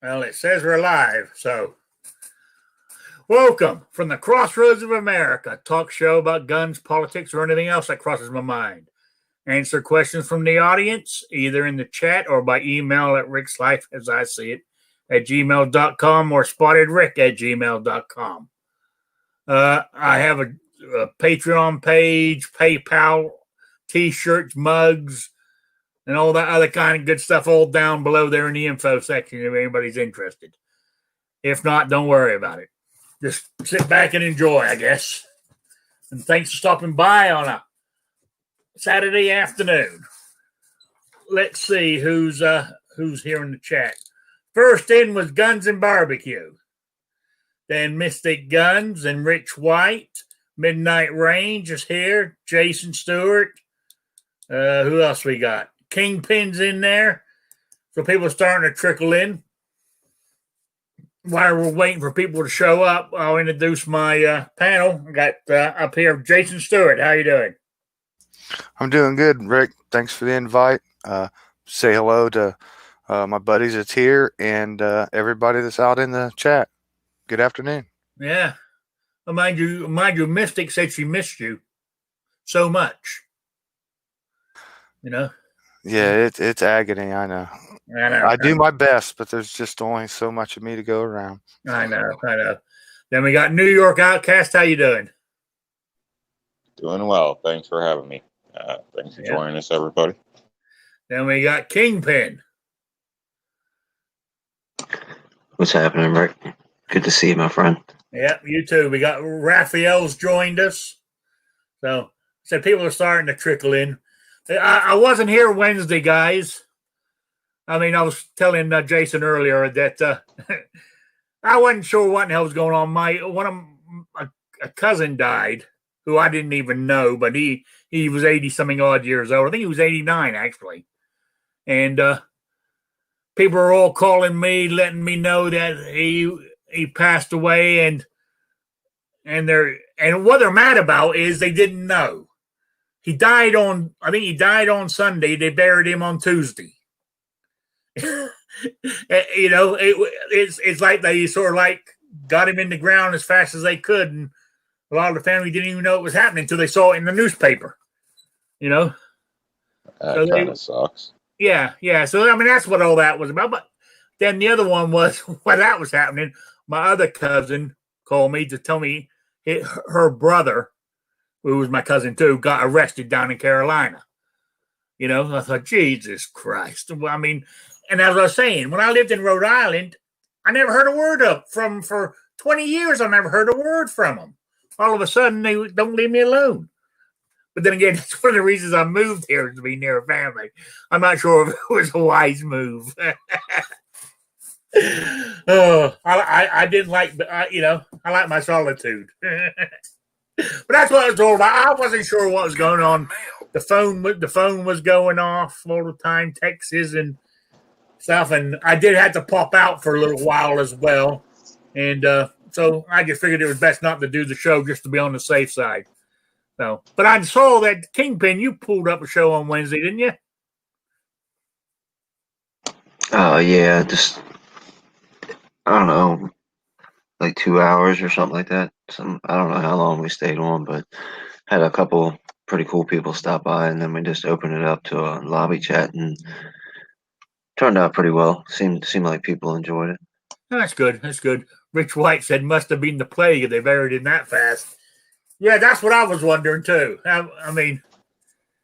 Well, it says we're live, so welcome from the Crossroads of America, talk show about guns, politics, or anything else that crosses my mind. Answer questions from the audience, either in the chat or by email at rickslife, as I see it, at gmail.com or spottedrick@gmail.com. I have a Patreon page, PayPal, T-shirts, mugs, and all that other kind of good stuff all down below there in the info section if anybody's interested. If not, don't worry about it. Just sit back and enjoy, I guess. And thanks for stopping by on a Saturday afternoon. Let's see who's here in the chat. First in was Guns and Barbecue. Then Mystic Guns and Rich White. Midnight Range is here. Jason Stewart. Who else we got? Kingpin's in there. So people are starting to trickle in. While we're waiting for people to show up, I'll introduce my panel. I got up here Jason Stewart. How you doing? I'm doing good, Rick. Thanks for the invite. Say hello to my buddies that's here and everybody that's out in the chat. Good afternoon. Yeah. Well, mind you, Mystic said she missed you so much. You know? Yeah, it's agony. I know. I do my best, but there's just only so much of me to go around. I know. Then we got New York Outcast. How you doing? Doing well. Thanks for having me. Thanks for joining us, everybody. Then we got Kingpin. What's happening, Rick? Good to see you, my friend. Yeah, you too. We got Raphael's joined us. So people are starting to trickle in. I wasn't here Wednesday, guys. I mean, I was telling Jason earlier that I wasn't sure what the hell was going on. A cousin died, who I didn't even know, but he was 80-something odd years old. I think he was 89, actually. And people are all calling me, letting me know that he passed away, and what they're mad about is they didn't know. I think he died on Sunday. They buried him on Tuesday. It's like they sort of like got him in the ground as fast as they could, and a lot of the family didn't even know it was happening until they saw it in the newspaper. That kind of sucks. Yeah. So I mean, that's what all that was about. But then the other one was while that was happening, my other cousin called me to tell me her brother, who was my cousin too, got arrested down in Carolina. I thought, Jesus Christ. Well, I mean, and as I was saying, when I lived in Rhode Island, I never heard a word from for 20 years. I never heard a word from them. All of a sudden, they don't leave me alone. But then again, that's one of the reasons I moved here, to be near a family. I'm not sure if it was a wise move. I didn't like, I like my solitude. But that's what I was told about. I wasn't sure what was going on. The phone was going off all the time, texts and stuff, and I did have to pop out for a little while as well. And so I just figured it was best not to do the show just to be on the safe side. So, but I saw that Kingpin, you pulled up a show on Wednesday, didn't you? Yeah, just I don't know, like 2 hours or something like that. I don't know how long we stayed on, but had a couple pretty cool people stop by, and then we just opened it up to a lobby chat, and turned out pretty well. Seemed like people enjoyed it. That's good. Rich White said must have been the plague if they buried him that fast. Yeah, that's what I was wondering too. I mean,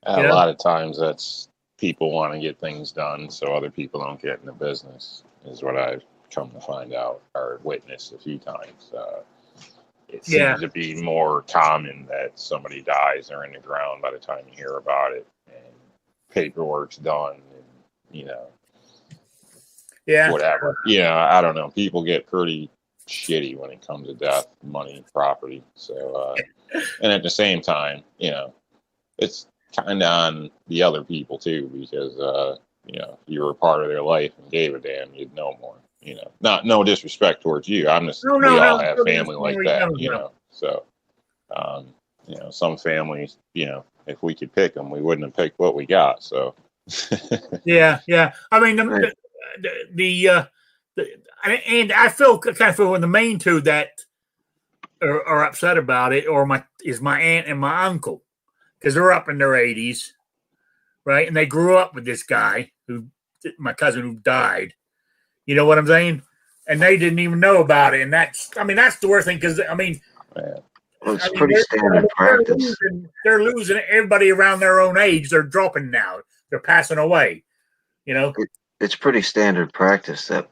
a lot of times that's people want to get things done so other people don't get in the business, is what I've come to find out or witnessed a few times. It seems to be more common that somebody dies or in the ground by the time you hear about it, and paperwork's done, and whatever. I don't know. People get pretty shitty when it comes to death, money, property. So, and at the same time, it's kind of on the other people too, because if you were a part of their life and gave a damn, you'd know more. No disrespect towards you. I'm just, we all have family like that, So, some families, if we could pick them, we wouldn't have picked what we got. So, yeah. I mean, the and I kind of feel when the main two that are upset about it, or my aunt and my uncle, because they're up in their 80s, right? And they grew up with this guy my cousin who died. You know what I'm saying? And they didn't even know about it. And that's the worst thing, because it's pretty standard practice. They're losing everybody around their own age. They're dropping now. They're passing away. It's pretty standard practice that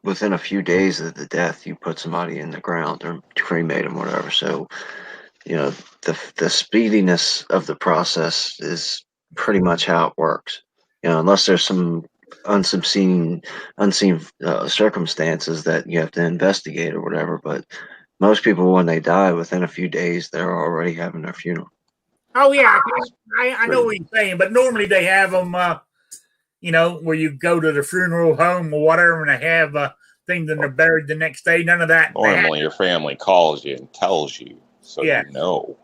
within a few days of the death, you put somebody in the ground or cremate them, whatever. So, the speediness of the process is pretty much how it works. Unless there's some unseen circumstances that you have to investigate or whatever. But most people, when they die, within a few days, they're already having their funeral. Oh yeah, I know what you're saying, but normally they have them, where you go to the funeral home or whatever, and they have things and they're buried the next day. None of that. Normally, your family calls you and tells you, so you know.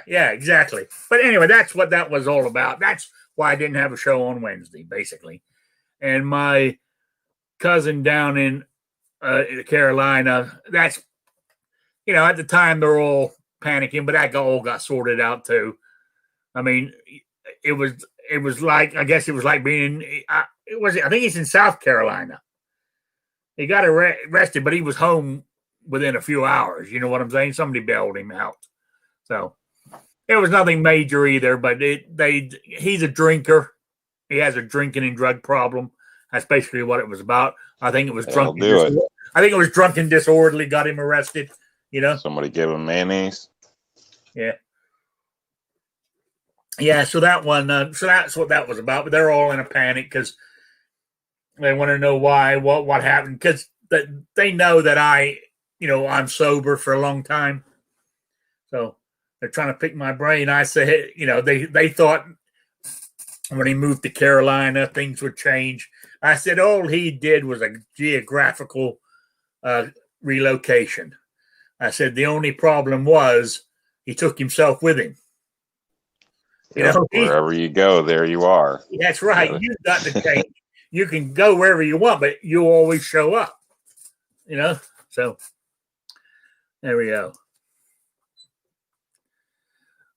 yeah, exactly. But anyway, that's what that was all about. That's why I didn't have a show on Wednesday, basically. And my cousin down in Carolina, that's, at the time they're all panicking, but that all got sorted out too. I mean, it was like, I guess it was like being, I think he's in South Carolina. He got arrested, but he was home within a few hours. You know what I'm saying? Somebody bailed him out. So it was nothing major either, but he's a drinker. He has a drinking and drug problem. That's basically what it was about. I think it was drunk. I think it was drunk and disorderly got him arrested. Somebody gave him mayonnaise. Yeah. So that one. So that's what that was about. But they're all in a panic because they want to know why, what happened, because they know that I'm sober for a long time. So they're trying to pick my brain. I say, they thought when he moved to Carolina, things would change. I said, all he did was a geographical relocation. I said, the only problem was he took himself with him. Wherever you go, there you are. That's right. You've got to change. You can go wherever you want, but you always show up. So there we go.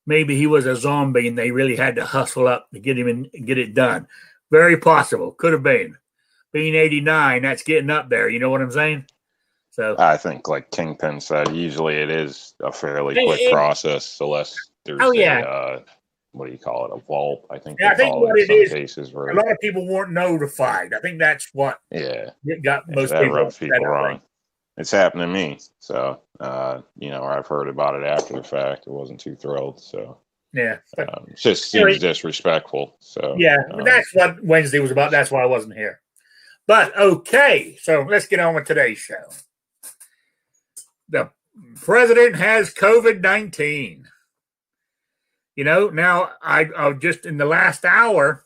Maybe he was a zombie and they really had to hustle up to get him and get it done. Very possible. Could have been. Being 89, that's getting up there. You know what I'm saying? So I think, like Kingpin said, usually it is a fairly quick process, unless there's what do you call it? A vault, I think. Yeah, I think what it is, cases where a lot of people weren't notified. I think that's what got most that people rubs people wrong. It's happened to me. So, I've heard about it after the fact. I wasn't too thrilled. So, yeah. It just seems disrespectful. So, that's what Wednesday was about. That's why I wasn't here. But, okay. So, let's get on with today's show. The president has COVID-19. Now I just in the last hour,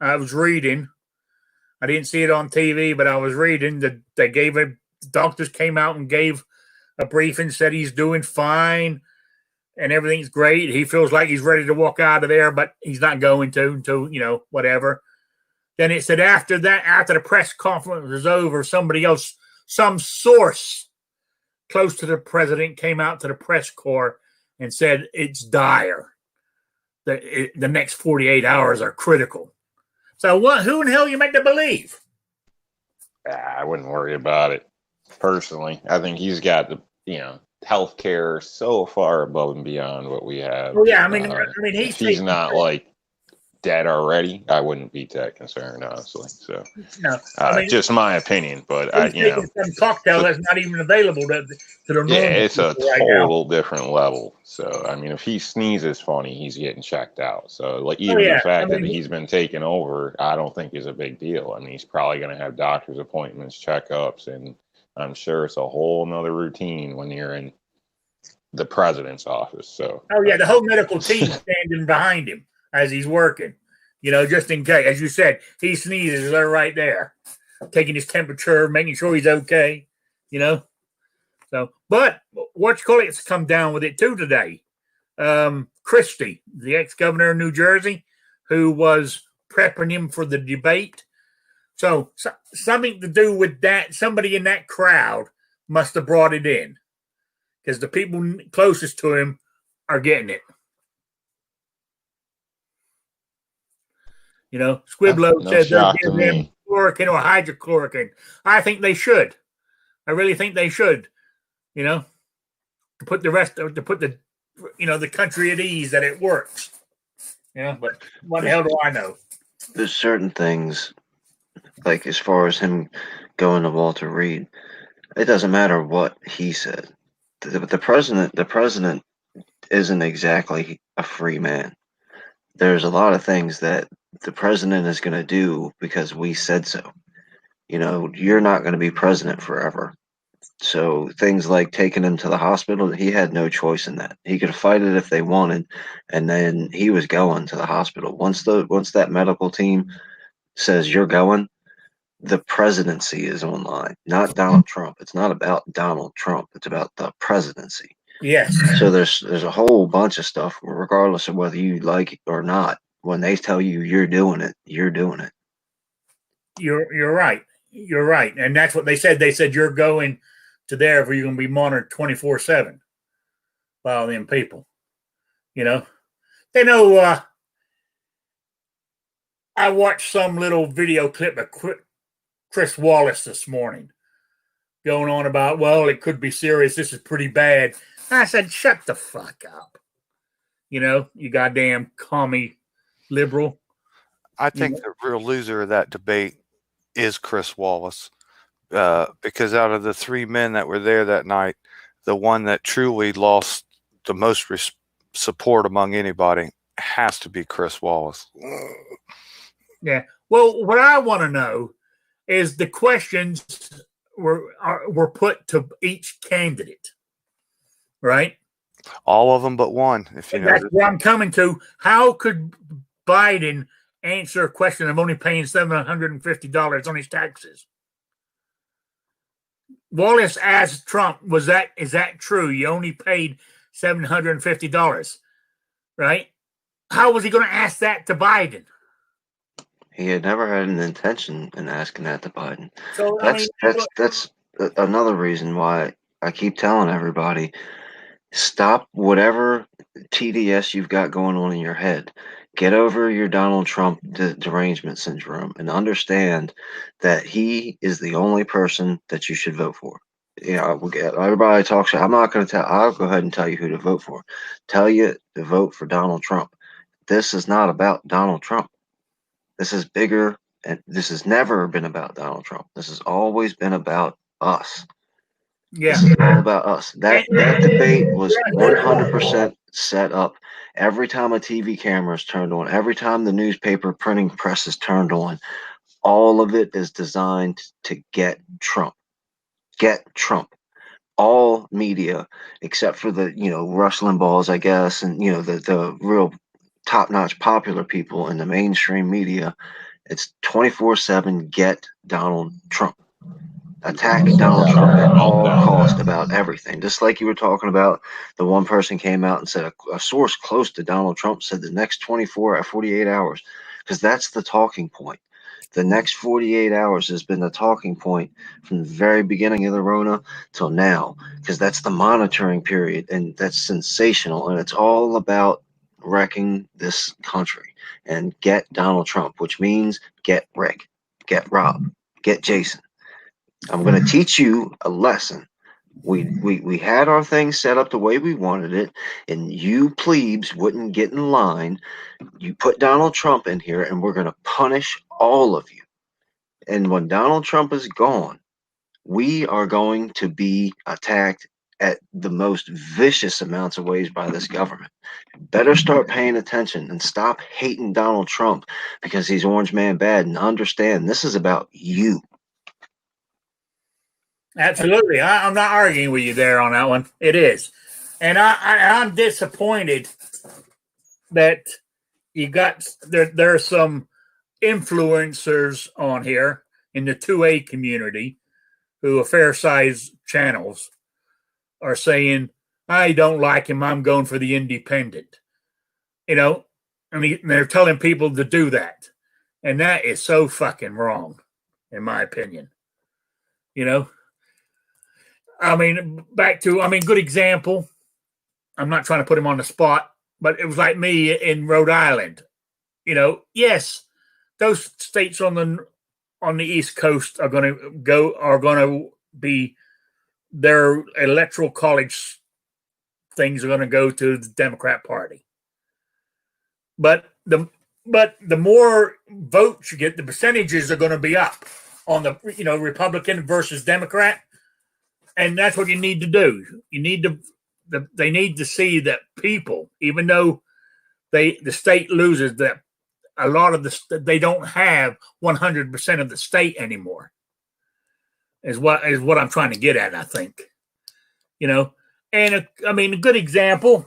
I was reading. I didn't see it on TV, but I was reading that they doctors came out and gave a briefing, said he's doing fine and everything's great. He feels like he's ready to walk out of there, but he's not going to until, whatever. Then it said after the press conference was over, somebody else, some source close to the president came out to the press corps and said it's dire. The next 48 hours are critical. So who in the hell you make to believe? I wouldn't worry about it. Personally, I think he's got the healthcare so far above and beyond what we have. Well, yeah, I mean, he's not like dead already. I wouldn't be that concerned, honestly. So, just my opinion, but some cocktail that's not even available to the normal. Yeah, it's a total right different level. So, I mean, if he sneezes funny, he's getting checked out. So, like, even the fact that he's been taken over, I don't think is a big deal. I mean, he's probably going to have doctor's appointments, checkups, and I'm sure it's a whole nother routine when you're in the president's office. So, the whole medical team standing behind him as he's working, just in case. As you said, he sneezes, they're right there, taking his temperature, making sure he's okay, So, but it's come down with it too today. Christie, the ex-governor of New Jersey, who was prepping him for the debate, So something to do with that. Somebody in that crowd must have brought it in because the people closest to him are getting it. You know, Squiblo No says they're shock to giving them me. chloroquine or hydrochloroquine. I think they should. I really think they should. You know, to put the the country at ease that it works. You know, but what the hell do I know? There's certain things, like as far as him going to Walter Reed, it doesn't matter what he said. The president isn't exactly a free man. There's a lot of things that the president is going to do because we said so. You know, you're not going to be president forever. So things like taking him to the hospital, he had no choice in that. He could fight it if they wanted, and then he was going to the hospital. Once that medical team says you're going, the presidency is online, not Donald Trump. It's not about Donald Trump. It's about the presidency. Yes. So there's a whole bunch of stuff, regardless of whether you like it or not. When they tell you you're doing it, you're doing it. You're right. You're right, and that's what they said. They said you're going to there where you're going to be monitored 24/7 by all them people. You know, they know. I watched some little video clip of Chris Wallace this morning going on about, well, it could be serious. This is pretty bad. I said, shut the fuck up. You know, you goddamn commie liberal. I think the real loser of that debate is Chris Wallace, because out of the three men that were there that night, the one that truly lost the most support among anybody has to be Chris Wallace. Yeah. Well, what I want to know is the questions were put to each candidate, right? All of them but one. If you know, that's where I'm coming to. How could Biden answer a question of only paying $750 on his taxes? Wallace asked Trump, is that true? You only paid $750, right? How was he going to ask that to Biden? He had never had an intention in asking that to Biden. So that's another reason why I keep telling everybody, stop whatever TDS you've got going on in your head. Get over your Donald Trump derangement syndrome and understand that he is the only person that you should vote for. You know, everybody talks. I'm not going to tell. I'll go ahead and tell you who to vote for. Tell you to vote for Donald Trump. This is not about Donald Trump. This is bigger, and this has never been about Donald Trump. This has always been about us. Yeah. This is all about us. That debate was 100% set up. Every time a TV camera is turned on, every time the newspaper printing press is turned on, all of it is designed to get Trump. Get Trump. All media, except for the, Rush Limbaughs, I guess, and, the real top-notch popular people in the mainstream media, it's 24/7 get Donald Trump. Attack Donald Trump at all cost about everything. Just like you were talking about, the one person came out and said a source close to Donald Trump said the next 24 or 48 hours, because that's the talking point. The next 48 hours has been the talking point from the very beginning of the Rona till now, because that's the monitoring period, and that's sensational, and it's all about wrecking this country. And get Donald Trump, which means get Rick, get Rob, get Jason. I'm going to teach you a lesson. We had our thing set up the way we wanted it, and you plebes wouldn't get in line. You put Donald Trump in here, and we're going to punish all of you. And when Donald Trump is gone, we are going to be attacked at the most vicious amounts of ways by this government. Better start paying attention and stop hating Donald Trump because he's orange man bad, and understand this is about you. Absolutely. I'm not arguing with you there on that one. It is. And I'm disappointed that you got there are some influencers on here in the 2A community who are fair-sized channels are saying, I don't like him, I'm going for the independent. You know, I mean, they're telling people to do that. And that is so fucking wrong. in my opinion. You know, I mean, good example. I'm not trying to put him on the spot, but it was like me in Rhode Island. You know, yes, those states on the East Coast are going to be their Electoral College things are going to go to the Democrat Party. But the more votes you get, the percentages are going to be up on the Republican versus Democrat, and that's what you need to do. You need to they need to see that people, even though the state loses, that a lot of they don't have 100% of the state anymore. Is what I'm trying to get at. I think, and a good example.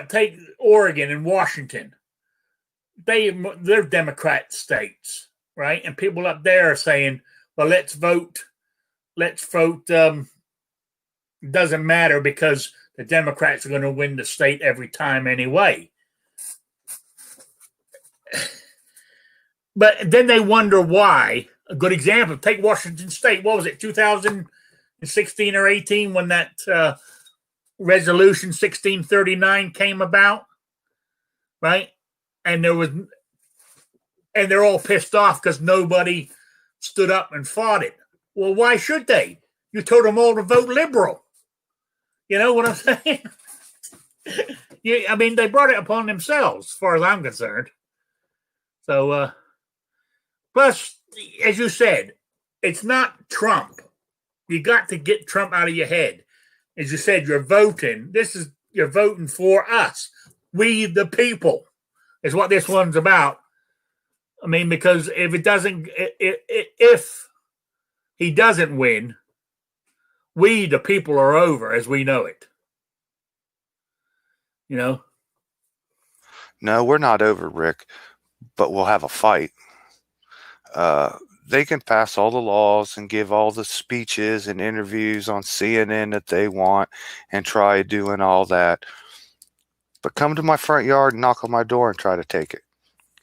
Take Oregon and Washington. They're Democrat states, right? And people up there are saying, well, let's vote. Doesn't matter because the Democrats are going to win the state every time anyway. But then they wonder why. A good example, take Washington State. What was it, 2016 or 18 when that Resolution 1639 came about, right? And they're all pissed off because nobody stood up and fought it. Well, why should they? You told them all to vote liberal. You know what I'm saying? They brought it upon themselves, as far as I'm concerned. So, plus, as you said, it's not Trump. You got to get Trump out of your head. As you said, you're voting. You're voting for us. We the people is what this one's about. I mean, because if he doesn't win, we the people are over as we know it. No, we're not over, Rick, but we'll have a fight. They can pass all the laws and give all the speeches and interviews on CNN that they want and try doing all that. But come to my front yard and knock on my door and try to take it.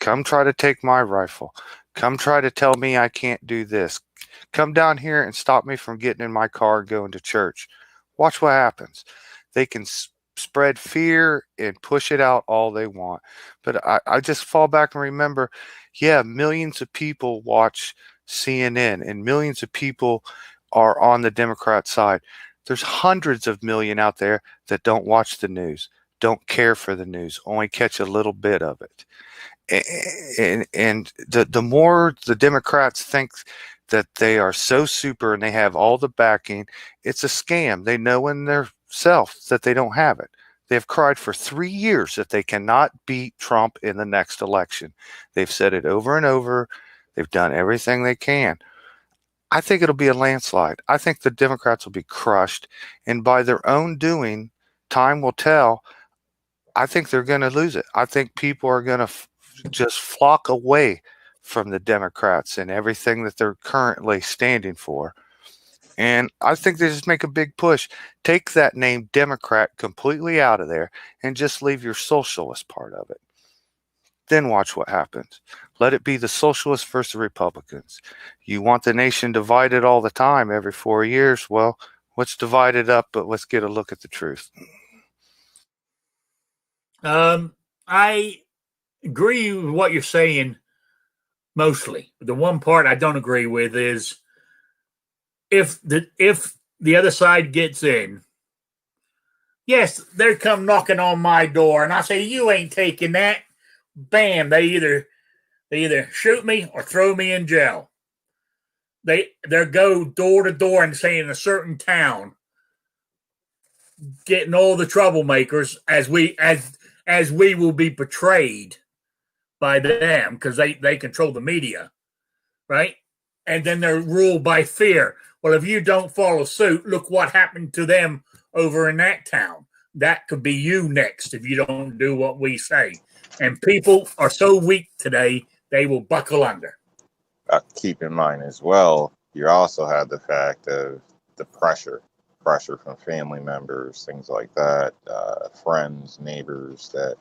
Come try to take my rifle. Come try to tell me I can't do this. Come down here and stop me from getting in my car and going to church. Watch what happens. They can spread fear and push it out all they want. But I just fall back and remember, millions of people watch CNN and millions of people are on the Democrat side. There's hundreds of million out there that don't watch the news, don't care for the news, only catch a little bit of it. And the more the Democrats think that they are so super and they have all the backing, it's a scam. They know in their self that they don't have it. They've cried for 3 years that they cannot beat Trump in the next election. They've said it over and over. They've done everything they can. I think it'll be a landslide. I think the Democrats will be crushed. And by their own doing, time will tell. I think they're going to lose it. I think people are going to just flock away from the Democrats and everything that they're currently standing for. And I think they just make a big push. Take that name Democrat completely out of there and just leave your socialist part of it. Then watch what happens. Let it be the socialists versus the Republicans. You want the nation divided all the time every 4 years. Well, let's divide it up, but let's get a look at the truth. I agree with what you're saying mostly. The one part I don't agree with is if the other side gets in, yes, they come knocking on my door and I say, you ain't taking that. Bam, they either shoot me or throw me in jail. They go door to door and say in a certain town, getting all the troublemakers as we will be betrayed by them because they control the media, right? And then they're ruled by fear. Well, if you don't follow suit, look what happened to them over in that town. That could be you next if you don't do what we say. And people are so weak today, they will buckle under. Keep in mind as well, you also have the fact of the pressure from family members, things like that, friends, neighbors that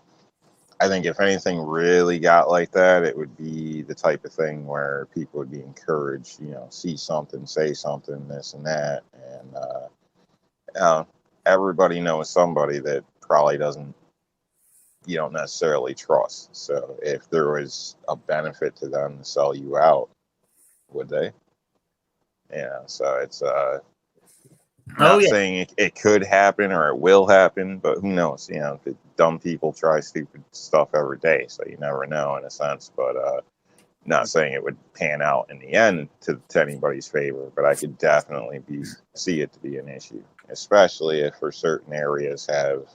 I think if anything really got like that, it would be the type of thing where people would be encouraged, see something, say something, this and that. And everybody knows somebody that probably you don't necessarily trust. So if there was a benefit to them to sell you out, would they? So it's not saying it could happen or it will happen, but who knows? The dumb people try stupid stuff every day, so you never know in a sense. But not saying it would pan out in the end to anybody's favor, but I could definitely see it to be an issue, especially if for certain areas have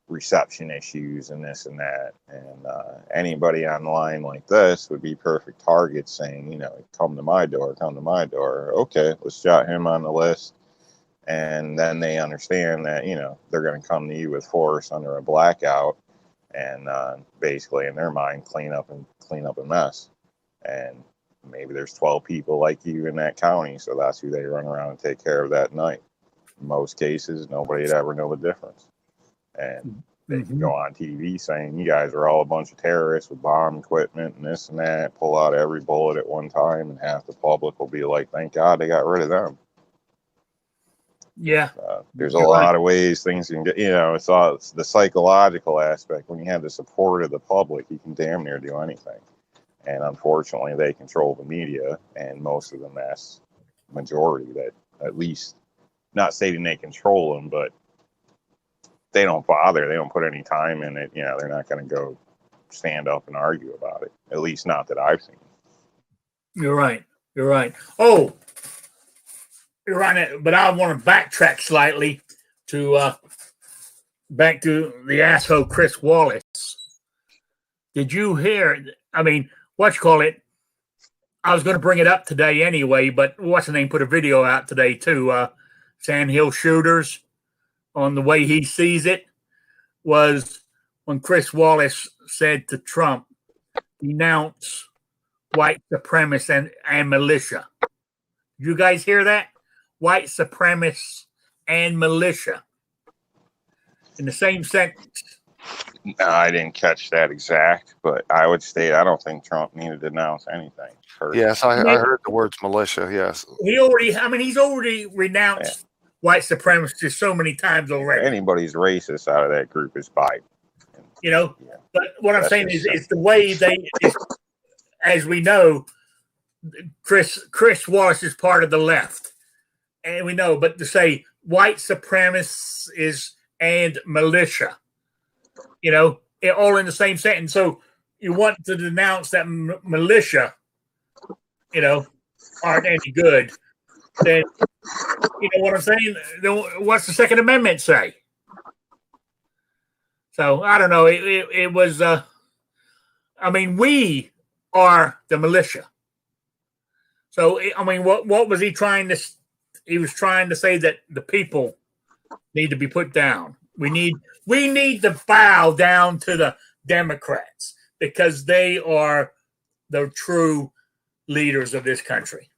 reception issues and this and that. And anybody online like this would be perfect target saying, come to my door. Okay, let's jot him on the list. And then they understand that, they're going to come to you with force under a blackout and basically in their mind clean up a mess. And maybe there's 12 people like you in that county, so that's who they run around and take care of that night. In most cases, nobody'd ever know the difference. And they can go on TV saying you guys are all a bunch of terrorists with bomb equipment and this and that, pull out every bullet at one time, and half the public will be like, thank God they got rid of them. Yeah. There's a lot of ways things can get, it's the psychological aspect. When you have the support of the public, you can damn near do anything. And unfortunately, they control the media, and most of the mass majority that, at least, not stating they control them, but they don't bother. They don't put any time in it. They're not going to go stand up and argue about it. At least not that I've seen. You're right. Oh, you're right. But I want to backtrack slightly to back to the asshole Chris Wallace. Did you hear? I mean, I was going to bring it up today anyway, but what's the name put a video out today too. Sand Hill shooters. On the way he sees it was when Chris Wallace said to Trump, denounce white supremacists and militia. You guys hear that? White supremacists and militia. In the same sentence. No, I didn't catch that exact, but I would state I don't think Trump needed to denounce anything. Yes, I heard the words militia, yes. He's already renounced white supremacists so many times already. Anybody's racist out of that group is Biden. But what I'm saying is the way as we know, Chris Wallace is part of the left. And we know, but to say white supremacists and militia, all in the same sentence. So you want to denounce that militia, aren't any good. Then, you know what I'm saying? What's the Second Amendment say? So I don't know. It was. We are the militia. So what was he trying to? He was trying to say that the people need to be put down. We need to bow down to the Democrats because they are the true leaders of this country.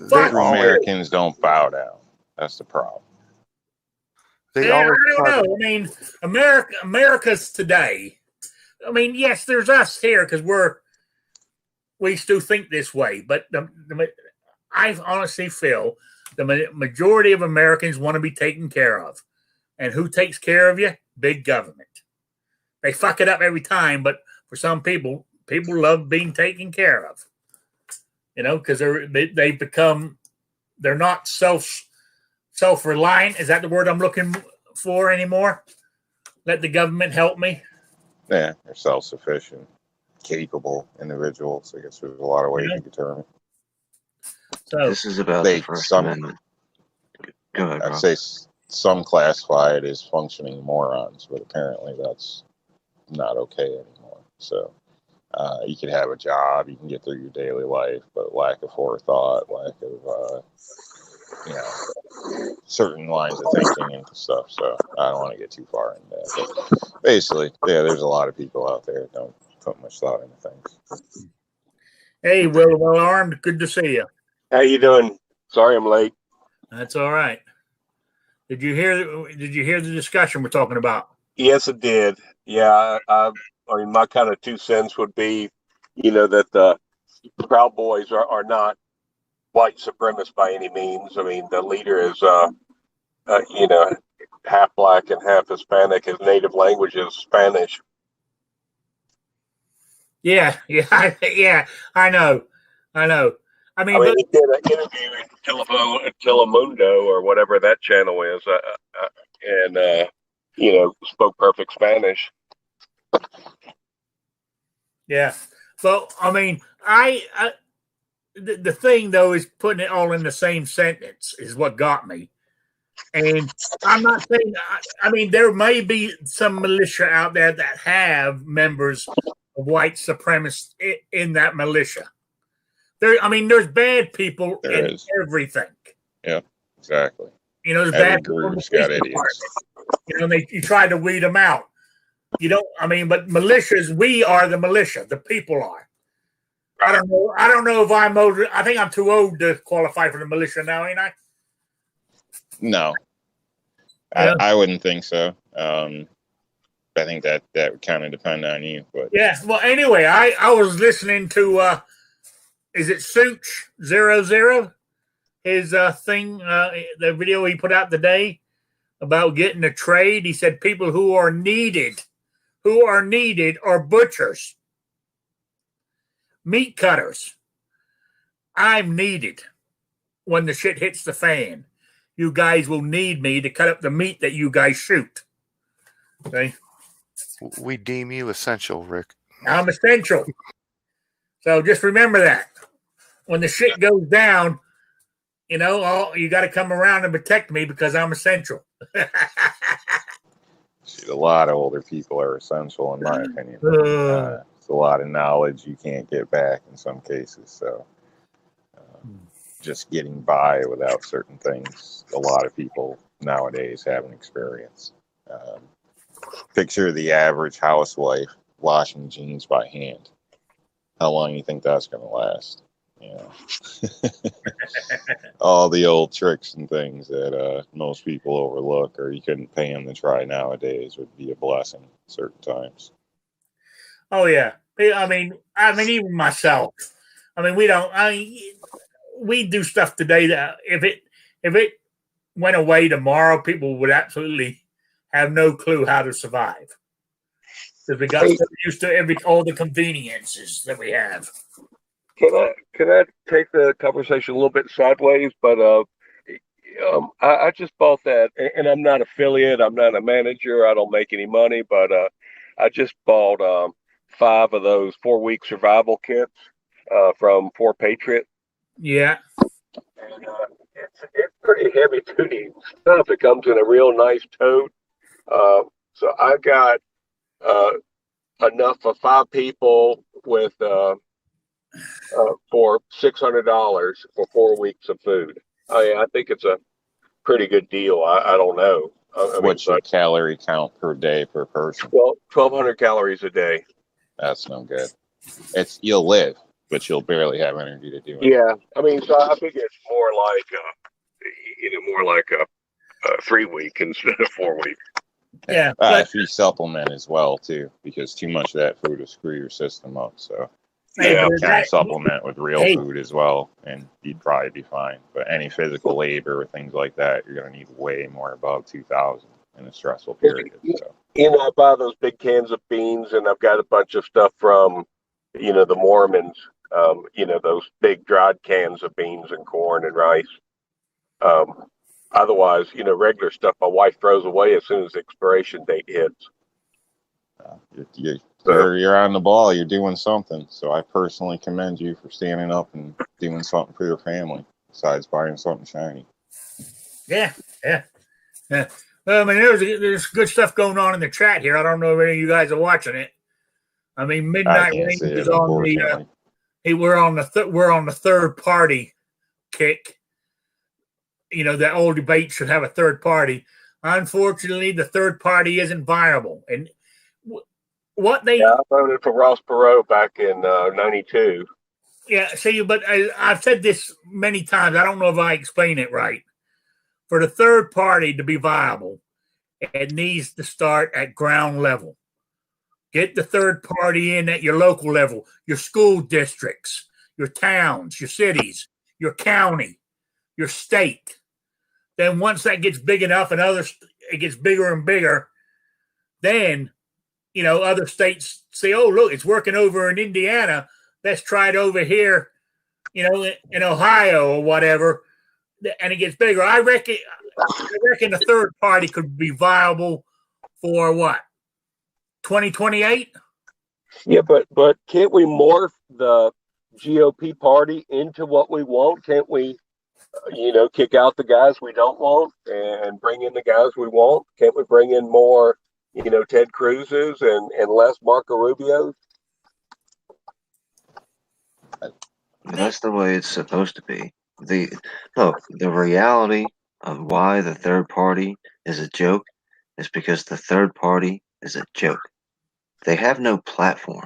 Americans don't bow down. That's the problem. I don't know. America's today. Yes, there's us here because we still think this way. But I honestly feel the majority of Americans want to be taken care of. And who takes care of you? Big government. They fuck it up every time, but for some people love being taken care of. Because they're not self-reliant. Is that the word I'm looking for anymore? Let the government help me. Yeah, they're self-sufficient, capable individuals. I guess there's a lot of ways you could term it. So this is about the First Amendment. Go ahead, I'd say some classify it as functioning morons, but apparently that's not okay anymore. So you can have a job, you can get through your daily life, but lack of forethought, lack of certain lines of thinking and stuff. So I don't want to get too far into that. But basically, there's a lot of people out there that don't put much thought into things. Hey, well armed. Good to see you. How you doing? Sorry I'm late. That's all right. Did you hear the discussion we're talking about? Yes, it did. Yeah, I mean, my kind of 2 cents would be, that the Proud Boys are not white supremacists by any means. I mean, the leader is, you know, half black and half Hispanic. His native language is Spanish. Yeah, yeah, I know. I mean, He did an interview in Telemundo or whatever that channel is, and spoke perfect Spanish. yeah. So, I mean, the thing though is putting it all in the same sentence is what got me. And I'm not saying, I mean, there may be some militia out there that have members of white supremacists in that militia. There's bad people in everything. Yeah, exactly. There's Every bad people in the group's got police idiots. department. You try to weed them out. But militias, we are the militia. The people are. I don't know if I'm old. I think I'm too old to qualify for the militia now, ain't I? No, Yeah. I wouldn't think so. I think that would kind of depend on you. But yeah. Well, anyway, I was listening to is it Such 00? His thing, the video he put out today about getting a trade. He said people who are needed are butchers, meat cutters. I'm needed when the shit hits the fan. You guys will need me to cut up the meat that you guys shoot. Okay? We deem you essential, Rick. I'm essential. So just remember that. When the shit goes down, you got to come around and protect me because I'm essential. a lot of older people are essential, in my opinion. It's a lot of knowledge you can't get back in some cases. So just getting by without certain things, a lot of people nowadays haven't experienced. Picture the average housewife washing jeans by hand. How long do you think that's going to last? All the old tricks and things that most people overlook, or you couldn't pay them to try nowadays, would be a blessing at certain times. Oh yeah, I mean, even myself. I mean, we do stuff today that if it went away tomorrow, people would absolutely have no clue how to survive because we got so used to all the conveniences that we have. Can I take the conversation a little bit sideways? But I just bought that, and I'm not affiliate. I'm not a manager. I don't make any money, but I just bought 5 of those 4-week survival kits from Patriot. Yeah, and it's pretty heavy duty stuff. It comes in a real nice tote. So I got enough for 5 people with. For $600 for 4 weeks of food. I think it's a pretty good deal. I don't know. What's your calorie count per day per person? 1,200 calories a day. That's no good. You'll live, but you'll barely have energy to do it. Yeah, so I think it's more like a 3-week instead of 4-week. Yeah. If you supplement as well too, because too much of that food will screw your system up. So. You can supplement with real food as well, and you'd probably be fine. But any physical labor or things like that, you're going to need way more above 2,000 in a stressful period. So. I buy those big cans of beans, and I've got a bunch of stuff from, the Mormons. Those big dried cans of beans and corn and rice. Otherwise, regular stuff my wife throws away as soon as the expiration date hits. You're on the ball. You're doing something. So I personally commend you for standing up and doing something for your family besides buying something shiny. Yeah. Well, there's good stuff going on in the chat here. I don't know if any of you guys are watching it. Midnight Range is on the. We're on the third party kick. That old debate should have a third party. Unfortunately, the third party isn't viable, and. I voted for Ross Perot back in '92. Yeah, see, but I've said this many times. I don't know if I explain it right. For the third party to be viable, It needs to start at ground level. Get the third party in at your local level, your school districts, your towns, your cities, your county, your state. Then once that gets big enough and it gets bigger and bigger, then, other states say, oh, look, it's working over in Indiana. Let's try it over here, in Ohio or whatever. And it gets bigger. I reckon the third party could be viable for what? 2028? Yeah, but can't we morph the GOP party into what we want? Can't we, kick out the guys we don't want and bring in the guys we want? Can't we bring in more, Ted Cruz's and less Marco Rubio's? That's the way it's supposed to be. The reality of why the third party is a joke is because the third party is a joke. They have no platform.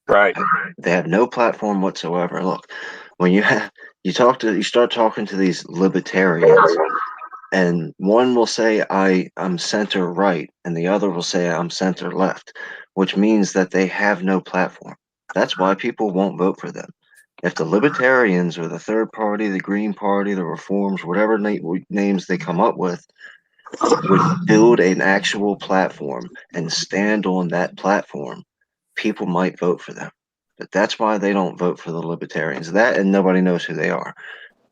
Right. They have no platform whatsoever. Look, when you start talking to these libertarians, and one will say I'm center right, and the other will say I'm center left, which means that they have no platform. That's why people won't vote for them. If the libertarians or the third party, the Green Party, the Reforms, whatever names they come up with, would build an actual platform and stand on that platform, people might vote for them. But that's why they don't vote for the libertarians. That, and nobody knows who they are,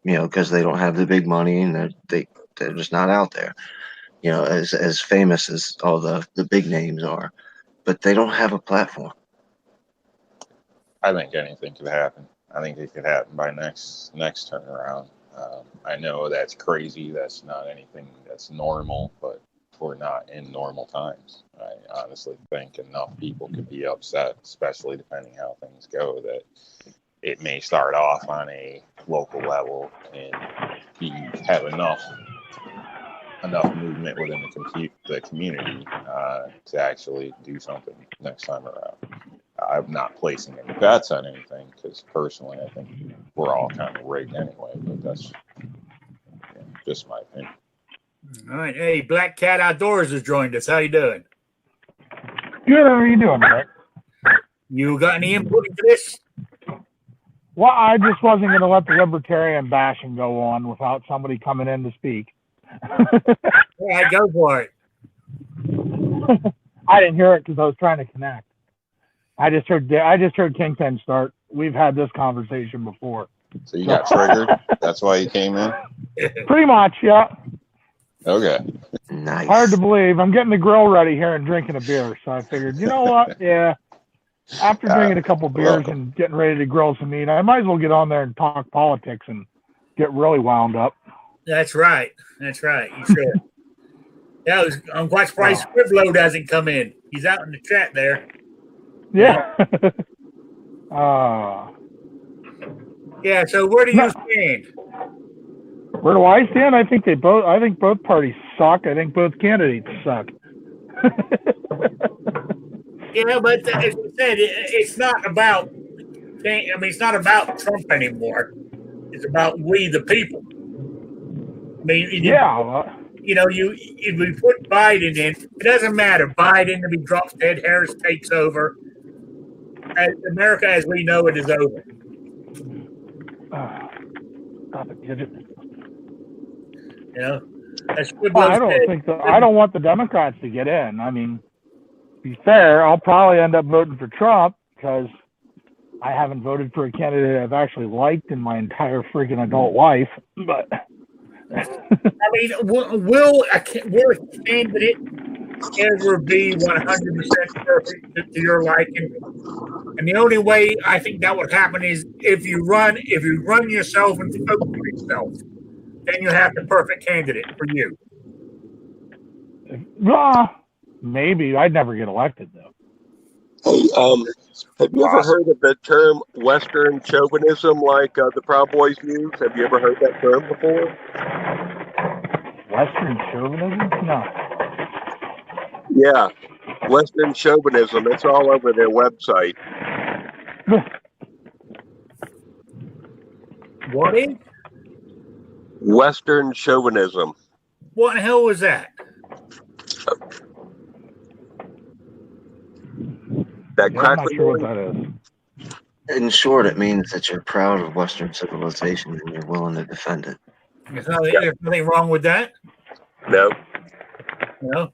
because they don't have the big money and they're just not out there, as famous as all the big names are. But they don't have a platform. I think anything could happen. I think it could happen by next turnaround. I know that's crazy. That's not anything that's normal, but we're not in normal times. I honestly think enough people could be upset, especially depending how things go, that it may start off on a local level and have enough movement within the community to actually do something next time around. I'm not placing any bets on anything because personally I think we're all kind of rigged anyway, but that's just my opinion. All right. Hey, Black Cat Outdoors has joined us. How you doing? Good. How are you doing, Rick? You got any input into this? Well, I just wasn't going to let the libertarian bashing go on without somebody coming in to speak. All right, go for it. I didn't hear it because I was trying to connect. I just heard Kingpin start. We've had this conversation before. So you got triggered? That's why you came in? Pretty much, yeah. Okay. Nice. Hard to believe. I'm getting the grill ready here and drinking a beer, so I figured, you know what? Yeah. After drinking a couple beers and getting ready to grill some meat, I might as well get on there and talk politics and get really wound up. That's right. You should. Yeah, I'm quite surprised Scriblow doesn't come in. He's out in the chat there. Yeah. Yeah. So where do you stand? Where do I stand? I think both parties suck. I think both candidates suck. Yeah, but as I said, it's not about. It's not about Trump anymore. It's about we the people. I mean, if we put Biden in, it doesn't matter. Biden to be dropped dead, Harris takes over. America as we know it is over. Stop it, Gidget. I don't want the Democrats to get in. I mean, to be fair, I'll probably end up voting for Trump because I haven't voted for a candidate I've actually liked in my entire freaking adult life. But I mean, will a candidate ever be 100% perfect to your liking? And the only way I think that would happen is if you run yourself and vote for yourself, then you have the perfect candidate for you. Maybe. I'd never get elected though. Hey, have you ever heard of the term Western chauvinism like the Proud Boys use? Have you ever heard that term before? Western chauvinism? No. Yeah, Western chauvinism. It's all over their website. What is? Western chauvinism. What the hell was that? That Yeah, I'm not crackling sure what noise. that is. In short, it means that you're proud of Western civilization and you're willing to defend it. There's nothing wrong with that. No. You know.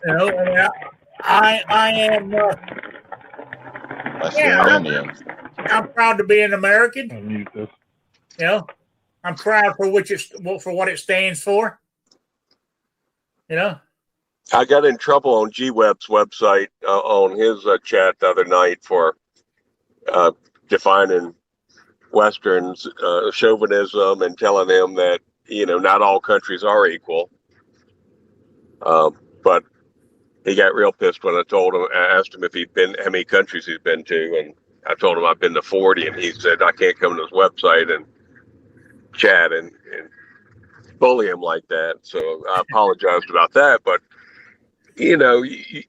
You know. I mean, I am. Unless you're an Indian. I'm proud to be an American. I'll mute this. You know, I'm proud for what it stands for. You know. I got in trouble on G-Web's website on his chat the other night for defining Westerns chauvinism and telling them that, you know, not all countries are equal. But he got real pissed when I asked him if he'd been, how many countries he's been to, and I told him I've been to 40, and he said I can't come to his website and chat and bully him like that. So I apologized about that, but you know,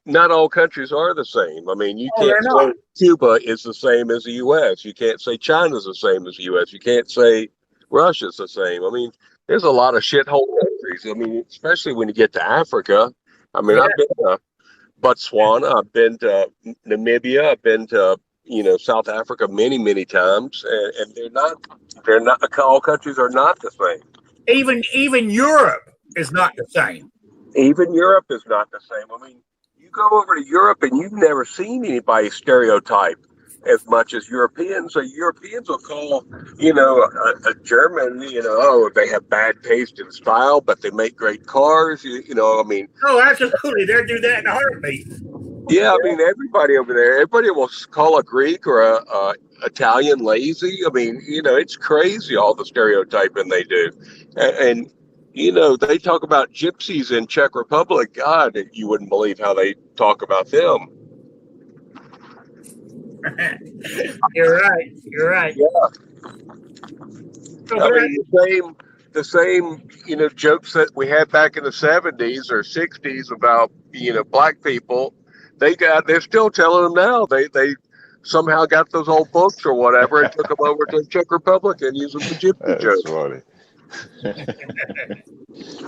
not all countries are the same. I mean, you can't say Cuba is the same as the U.S. You can't say China's the same as the U.S. You can't say Russia's the same. I mean, there's a lot of shithole countries. I mean, especially when you get to Africa. I mean, I've been to Botswana, I've been to Namibia, I've been to, you know, South Africa many times, and they're not. All countries are not the same. Even Europe is not the same. Even Europe is not the same. I mean, you go over to Europe and you've never seen anybody stereotype as much as Europeans. So Europeans will call, you know, a German, you know, oh, they have bad taste in style, but they make great cars. You know, I mean. Oh, absolutely. They'll do that in a heartbeat. Yeah, I mean, everybody over there, everybody will call a Greek or a Italian lazy. I mean, you know, it's crazy all the stereotyping they do. And you know, they talk about gypsies in Czech Republic. God, you wouldn't believe how they talk about them. You're right. You're right. Yeah. I mean, the same, you know, jokes that we had back in the 70s or 60s about, you know, black people. They're still telling them now. They somehow got those old books or whatever and took them over to the Czech Republic and used them for gypsy jokes. That's funny.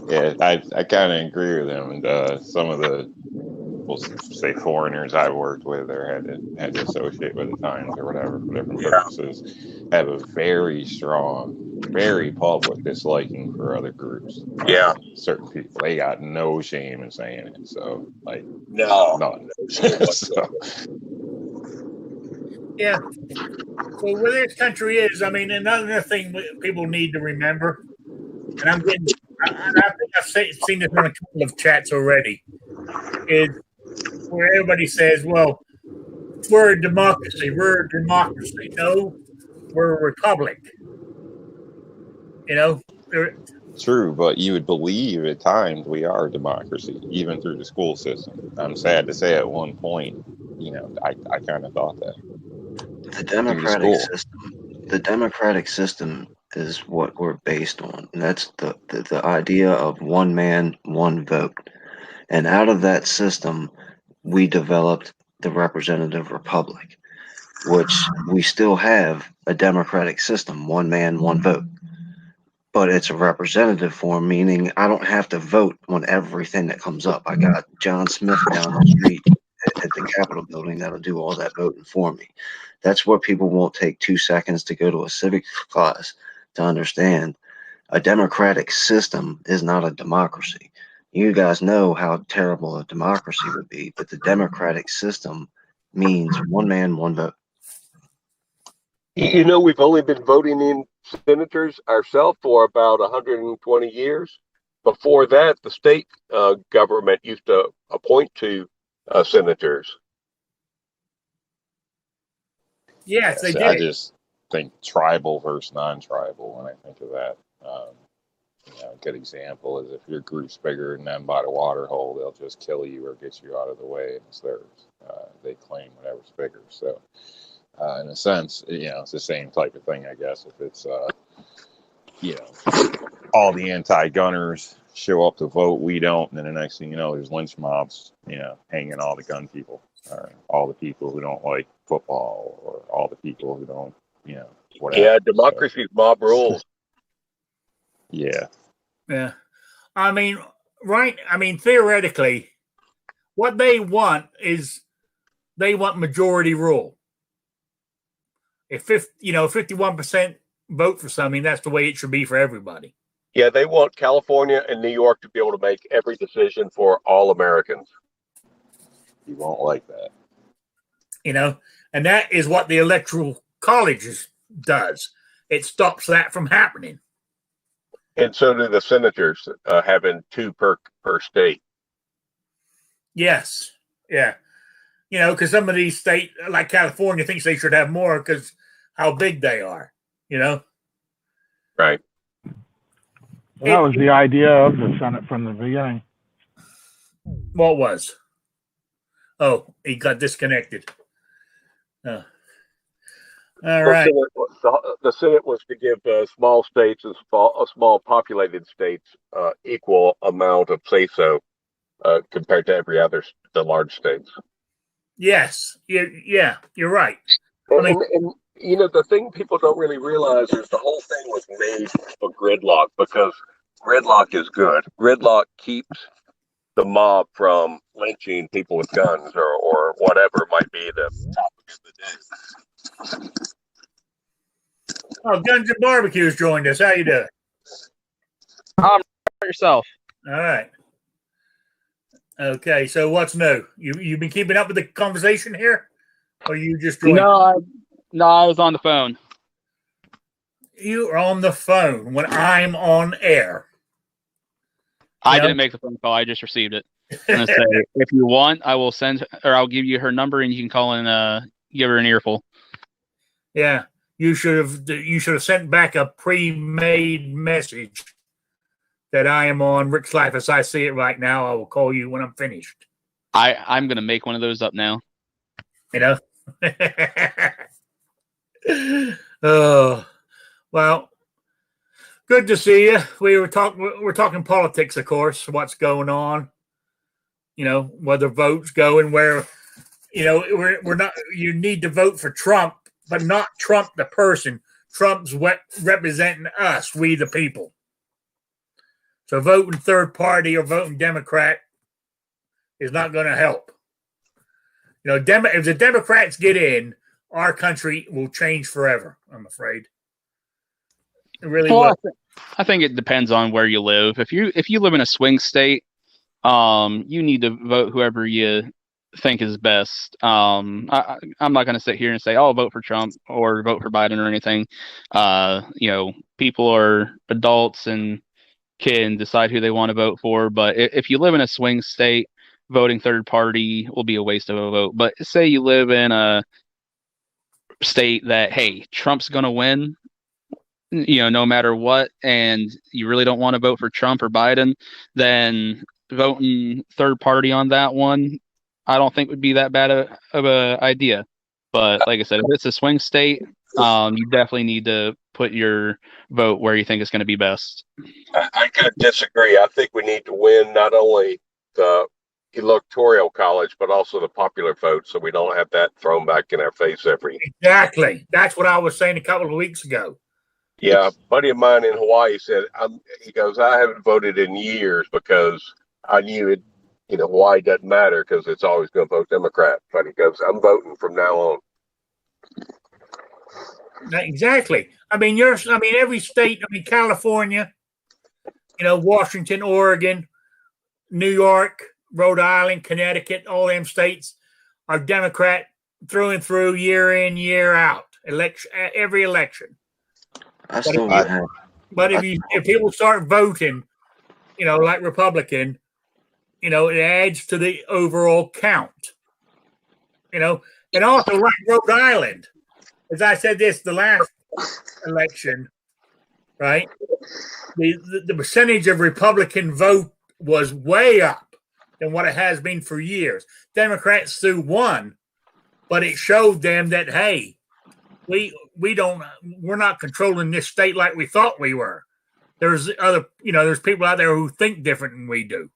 Yeah, I kind of agree with them. And some of the, we'll say, foreigners I worked with or had to associate with at times or whatever for different purposes have a very strong, very public disliking for other groups. Yeah, certain people, they got no shame in saying it. So, like, no shame. So, yeah. So where this country is, I mean, another thing people need to remember, and I think I've seen this on a couple of chats already, is where everybody says, well, we're a democracy. We're a democracy. No, we're a republic. You know? True, but you would believe at times we are a democracy, even through the school system. I'm sad to say at one point, you know, I kind of thought that. The democratic system is what we're based on. And that's the idea of one man, one vote. And out of that system, we developed the representative republic, which we still have a democratic system, one man, one vote. But it's a representative form, meaning I don't have to vote on everything that comes up. I got John Smith down the street at the Capitol building that'll do all that voting for me. That's where people won't take 2 seconds to go to a civics class to understand. A democratic system is not a democracy. You guys know how terrible a democracy would be, but the democratic system means one man, one vote. You know, we've only been voting in senators ourselves for about 120 years. Before that, the state government used to appoint two senators. Yes, they did. I just think tribal versus non-tribal when I think of that. You know, a good example is if your group's bigger than them by the water hole, they'll just kill you or get you out of the way, and it's theirs. They claim whatever's bigger. So, in a sense, you know, it's the same type of thing, I guess. If it's, you know, all the anti-gunners show up to vote, we don't, and then the next thing you know, there's lynch mobs, you know, hanging all the gun people, or all the people who don't like football, or all the people who don't, you know, whatever. Yeah, democracy is mob rules. Yeah. Yeah. I mean, right. I mean, theoretically, what they want is they want majority rule. If 51% vote for something, that's the way it should be for everybody. Yeah, they want California and New York to be able to make every decision for all Americans. You won't like that. And that is what the Electoral College does. It stops that from happening. And so do the senators, having 2 per state. Yes. Yeah. Because some of these states, like California, thinks they should have more because how big they are, Right. Well, that was the idea of the Senate from the beginning. What was? Oh, he got disconnected. All right. The Senate was to give small states and small populated states equal amount of say-so compared to the large states. Yes. Yeah, you're right. And the thing people don't really realize is the whole thing was made for gridlock, because gridlock is good. Gridlock keeps the mob from lynching people with guns or whatever might be the topic of the day. Oh, Guns and Barbecues joined us. How you doing? Yourself. All right. Okay, so what's new? You've been keeping up with the conversation here, or you just joined? No, I was on the phone. You are on the phone when I'm on air. I didn't make the phone call. I just received it. I'm gonna say, if you want, I will I'll give you her number and you can call and give her an earful. Yeah, you should have sent back a pre-made message that I am on Rick's Life as I see it right now. I will call you when I'm finished. I'm gonna make one of those up now. Oh, well, good to see you. We're talking politics, of course, what's going on, where the votes go and where, we're not, you need to vote for Trump, but not Trump the person. Trump's representing us, we the people. So voting third party or voting Democrat is not going to help. If the Democrats get in, our country will change forever, I'm afraid. It really will. I think it depends on where you live. If you live in a swing state, you need to vote whoever you think is best. I'm not going to sit here and say, "Oh, vote for Trump" or vote for Biden or anything. People are adults and can decide who they want to vote for. But if you live in a swing state, voting third party will be a waste of a vote. But say you live in a state that, hey, Trump's going to win, no matter what, and you really don't want to vote for Trump or Biden, then voting third party on that one, I don't think would be that bad of a idea. But like I said, if it's a swing state, you definitely need to put your vote where you think it's going to be best. I could disagree. I think we need to win not only the Electoral College, but also the popular vote, so we don't have that thrown back in our face every. Exactly. That's what I was saying a couple of weeks ago. Yeah, a buddy of mine in Hawaii said, he goes, I haven't voted in years because I knew it. Hawaii doesn't matter because it's always going to vote Democrat. But he goes, I'm voting from now on. Exactly. Every state. California. Washington, Oregon, New York, Rhode Island, Connecticut. All them states are Democrat through and through, year in, year out. Every election. But if people start voting, like Republican, it adds to the overall count. And also like Rhode Island, as I said the last election, right? The percentage of Republican vote was way up than what it has been for years. Democrats still won, but it showed them that, hey, we're not controlling this state like we thought we were. There's there's people out there who think different than we do.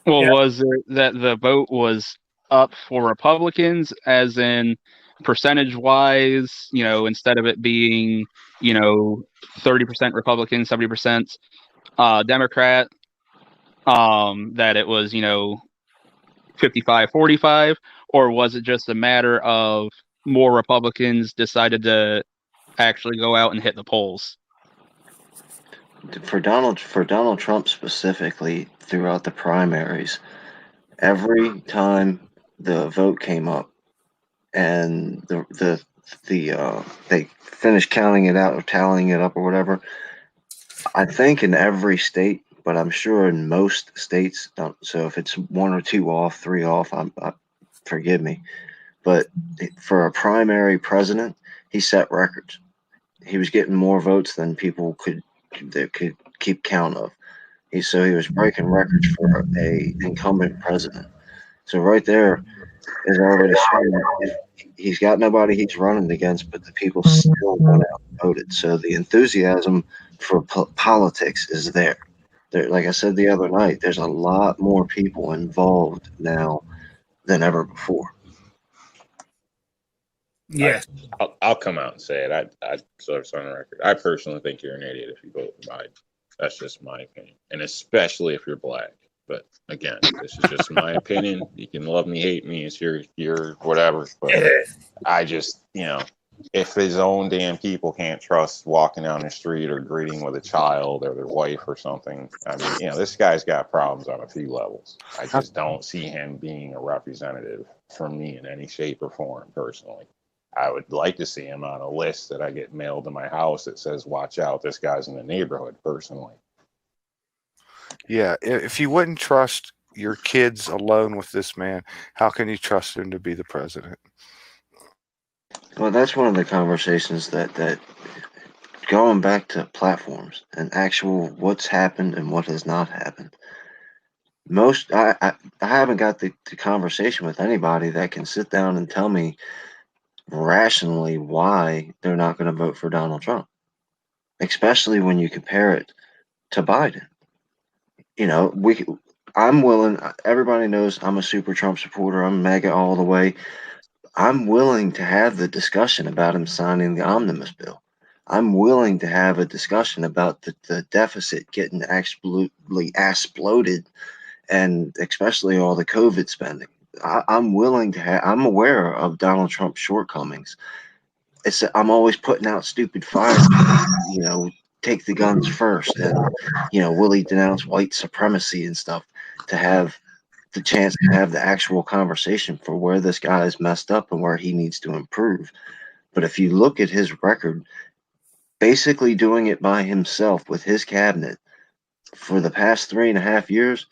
Well, was it that the vote was up for Republicans, as in percentage wise, instead of it being, 30% Republican, 70% Democrat, that it was, 55-45, or was it just a matter of more Republicans decided to actually go out and hit the polls? For Donald Trump specifically, throughout the primaries, every time the vote came up and they finished counting it out or tallying it up or whatever, I think in every state, but I'm sure in most states, so if it's 1 or 2 off, 3 off, forgive me, but for a primary president, he set records. He was getting more votes than people could keep count of. So he was breaking records for a incumbent president. So right there is already showing he's got nobody he's running against, but the people still went out and voted. So the enthusiasm for politics is there. Like I said the other night, there's a lot more people involved now than ever before. Yes. I'll come out and say it. I sort of on the record. I personally think you're an idiot if you vote for Biden. That's just my opinion, and especially if you're black. But again, this is just my opinion. You can love me, hate me. It's your whatever. But I just, if his own damn people can't trust walking down the street or greeting with a child or their wife or something, I mean, this guy's got problems on a few levels. I just don't see him being a representative for me in any shape or form, personally. I would like to see him on a list that I get mailed to my house that says, watch out, this guy's in the neighborhood, personally. Yeah, if you wouldn't trust your kids alone with this man, how can you trust him to be the president? Well, that's one of the conversations that going back to platforms and actual what's happened and what has not happened. I haven't got the conversation with anybody that can sit down and tell me rationally why they're not going to vote for Donald Trump, especially when you compare it to Biden. I'm willing. Everybody knows I'm a super Trump supporter. I'm MAGA all the way. I'm willing to have the discussion about him signing the omnibus bill. I'm willing to have a discussion about the deficit getting absolutely exploded, and especially all the COVID spending. I'm willing to I'm aware of Donald Trump's shortcomings. I'm always putting out stupid fires, take the guns first, and will he denounce white supremacy and stuff, to have the chance to have the actual conversation for where this guy is messed up and where he needs to improve. But if you look at his record, basically doing it by himself with his cabinet for the past 3.5 years,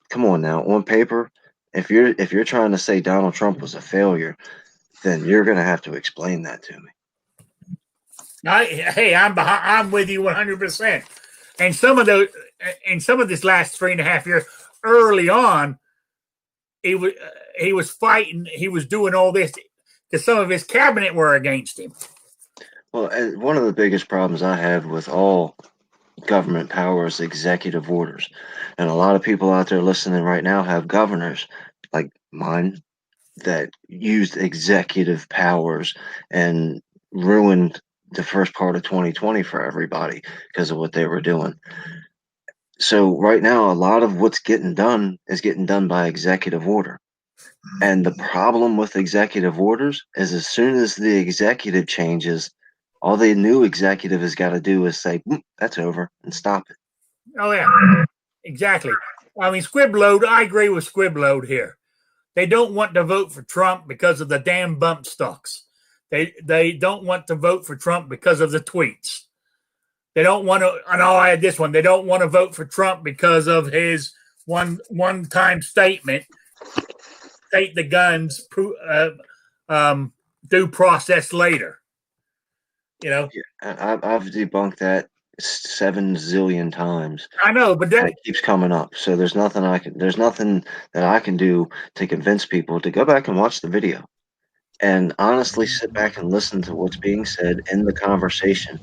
come on now, on paper, if you're trying to say Donald Trump was a failure, then you're going to have to explain that to me. I'm with you 100%. And some of this last 3.5 years, early on, he was fighting. He was doing all this because some of his cabinet were against him. Well, one of the biggest problems I have with all government power is executive orders, and a lot of people out there listening right now have governors like mine that used executive powers and ruined the first part of 2020 for everybody because of what they were doing. So right now, a lot of what's getting done is getting done by executive order. And the problem with executive orders is as soon as the executive changes, all the new executive has got to do is say, that's over, and stop it. Oh, yeah, exactly. I mean, Squibload, I agree with Squibload here. They don't want to vote for Trump because of the damn bump stocks. They don't want to vote for Trump because of the tweets. They don't want to, and I'll add this one, they don't want to vote for Trump because of his one-time statement, take the guns, due process later. Yeah, I've debunked that 7 zillion times. I know, but it keeps coming up. So there's nothing that I can do to convince people to go back and watch the video and honestly sit back and listen to what's being said in the conversation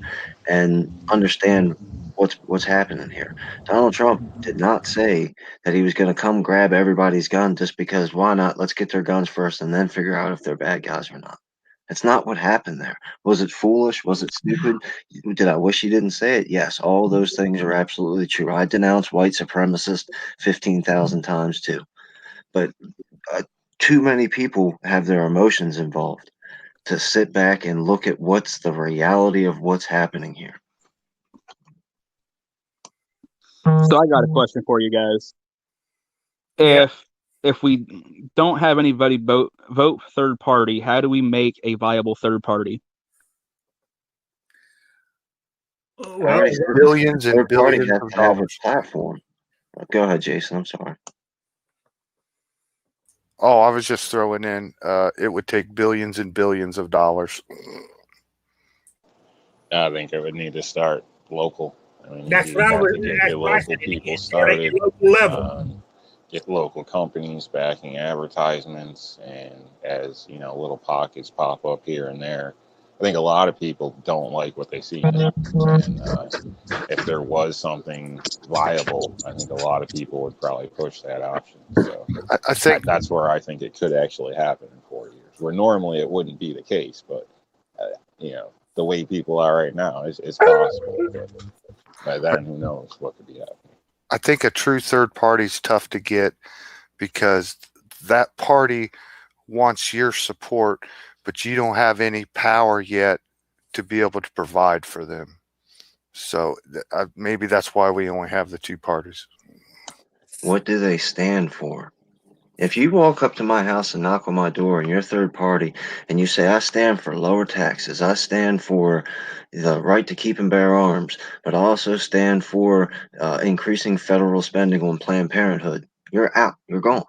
and understand what's happening here. Donald Trump did not say that he was going to come grab everybody's gun just because why not? Let's get their guns first and then figure out if they're bad guys or not. That's not what happened there. Was it foolish? Was it stupid? Did I wish he didn't say it? Yes, all those things are absolutely true. I denounce white supremacists 15,000 times too. But too many people have their emotions involved to sit back and look at what's the reality of what's happening here. So I got a question for you guys. If we don't have anybody vote third party, how do we make a viable third party? Well, Billions and Third party billions has of to have a dollars. platform. Go ahead, Jason. I'm sorry. Oh, I was just throwing in. It would take billions and billions of dollars. I think it would need to start local. I mean, that's you what I have was. to get That's your what I local said. people It's at a started. local level. Get local companies backing advertisements, and as you know, little pockets pop up here and there. I think a lot of people don't like what they see now, and if there was something viable, I think a lot of people would probably push that option. So I think that's where I think it could actually happen in 4 years, where normally it wouldn't be the case, but you know, the way people are right now is possible. But by then, who knows what could be happening. I think a true third party is tough to get because that party wants your support, but you don't have any power yet to be able to provide for them. So maybe that's why we only have the two parties. What do they stand for? If you walk up to my house and knock on my door and you're third party and you say, I stand for lower taxes, I stand for the right to keep and bear arms, but I also stand for increasing federal spending on Planned Parenthood, you're out, you're gone.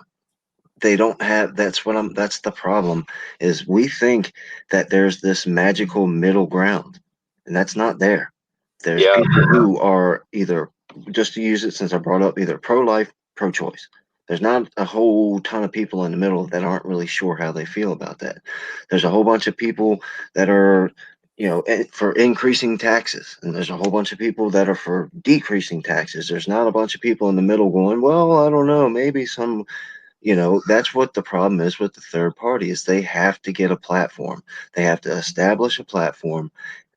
They don't have, that's the problem, is we think that there's this magical middle ground, and that's not there. There's Yeah. people who are either, just to use it since I brought up, either pro-life, pro-choice. There's not a whole ton of people in the middle that aren't really sure how they feel about that. There's a whole bunch of people that are, for increasing taxes, and there's a whole bunch of people that are for decreasing taxes. There's not a bunch of people in the middle going, well, I don't know, maybe some. That's what the problem is with the third party, is they have to get a platform. They have to establish a platform,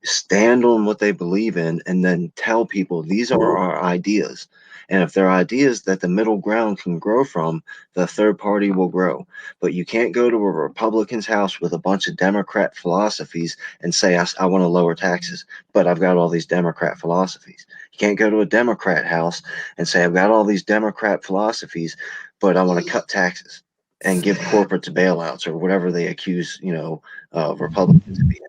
stand on what they believe in, and then tell people these are our ideas. And if they're ideas that the middle ground can grow from, the third party will grow. But you can't go to a Republican's house with a bunch of Democrat philosophies and say, I want to lower taxes, but I've got all these Democrat philosophies. You can't go to a Democrat house and say, I've got all these Democrat philosophies, but I want to cut taxes and give corporates bailouts or whatever they accuse, Republicans of being.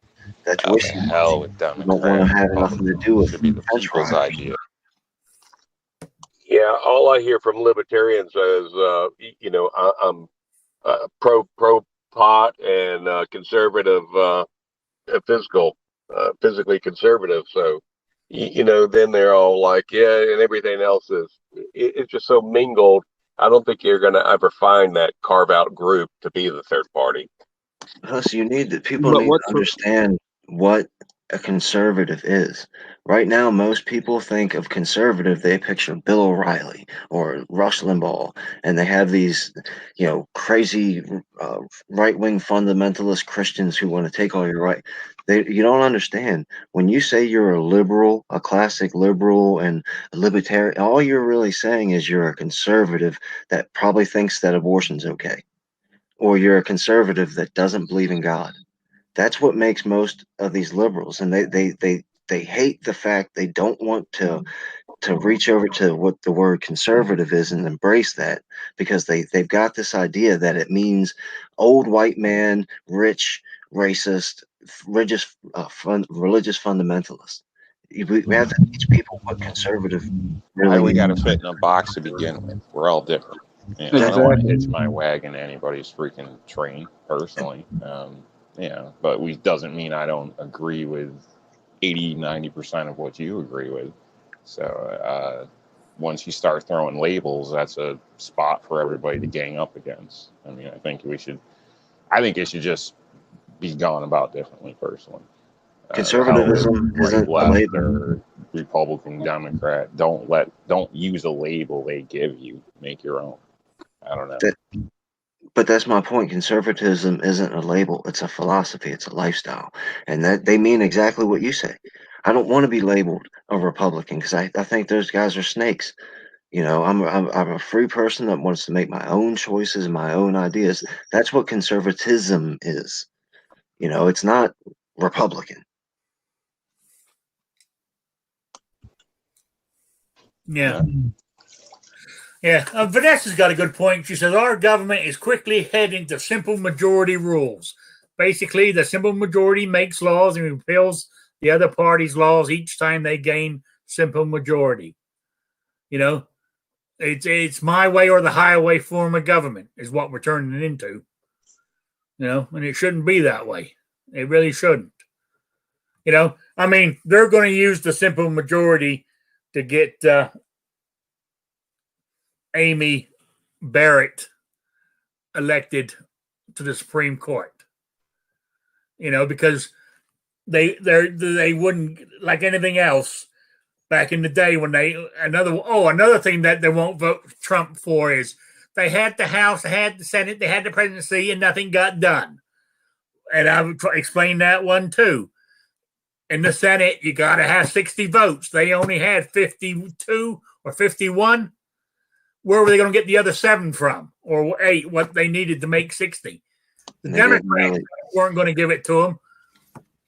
That's How the hell with you don't Democrat want to have nothing to do with should be the French people's fries. idea. Yeah, all I hear from libertarians is, I'm pro pot and conservative, physically conservative. So, then they're all like, yeah, and everything else it's just so mingled. I don't think you're going to ever find that carve out group to be the third party. Plus, people But need to understand what a conservative is. Right now, most people think of conservative, they picture Bill O'Reilly or Rush Limbaugh, and they have these, crazy right-wing fundamentalist Christians who want to take all your right. You don't understand. When you say you're a liberal, a classic liberal, and a libertarian, all you're really saying is you're a conservative that probably thinks that abortion's okay, or you're a conservative that doesn't believe in God. That's what makes most of these liberals, and they hate the fact they don't want to reach over to what the word conservative is and embrace that, because they've got this idea that it means old white man, rich, racist, religious fundamentalist. We have to teach people what conservative Why really we got to means. fit in a box to begin with? We're all different. I don't want to hitch my wagon to anybody's freaking train personally. But we doesn't mean I don't agree with 80-90% of what you agree with. So once you start throwing labels, that's a spot for everybody to gang up against. I mean, I think it should just be gone about differently personally. Conservatism isn't a left label. or Republican, Democrat. Don't use a label they give you. Make your own. I don't know. But that's my point. Conservatism isn't a label. It's a philosophy. It's a lifestyle. And that they mean exactly what you say. I don't want to be labeled a Republican because I think those guys are snakes. You know, I'm a free person that wants to make my own choices, my own ideas. That's what conservatism is. You know, it's not Republican. Yeah. Yeah. Vanessa's got a good point. She says our government is quickly heading to simple majority rules. Basically, the simple majority makes laws and repeals the other party's laws each time they gain simple majority. You know, it's my way or the highway form of government is what we're turning it into. You know, and it shouldn't be that way. It really shouldn't. You know, I mean, they're going to use the simple majority to get Amy Barrett elected to the Supreme Court. You know, because they wouldn't, like anything else back in the day when another thing that they won't vote Trump for is they had the House, they had the Senate, they had the presidency, and nothing got done. And I would explain that one too. In the Senate, you got to have 60 votes. They only had 52 or 51. Where were they going to get the other 7 from, or 8? What they needed to make 60? The Democrats weren't going to give it to them.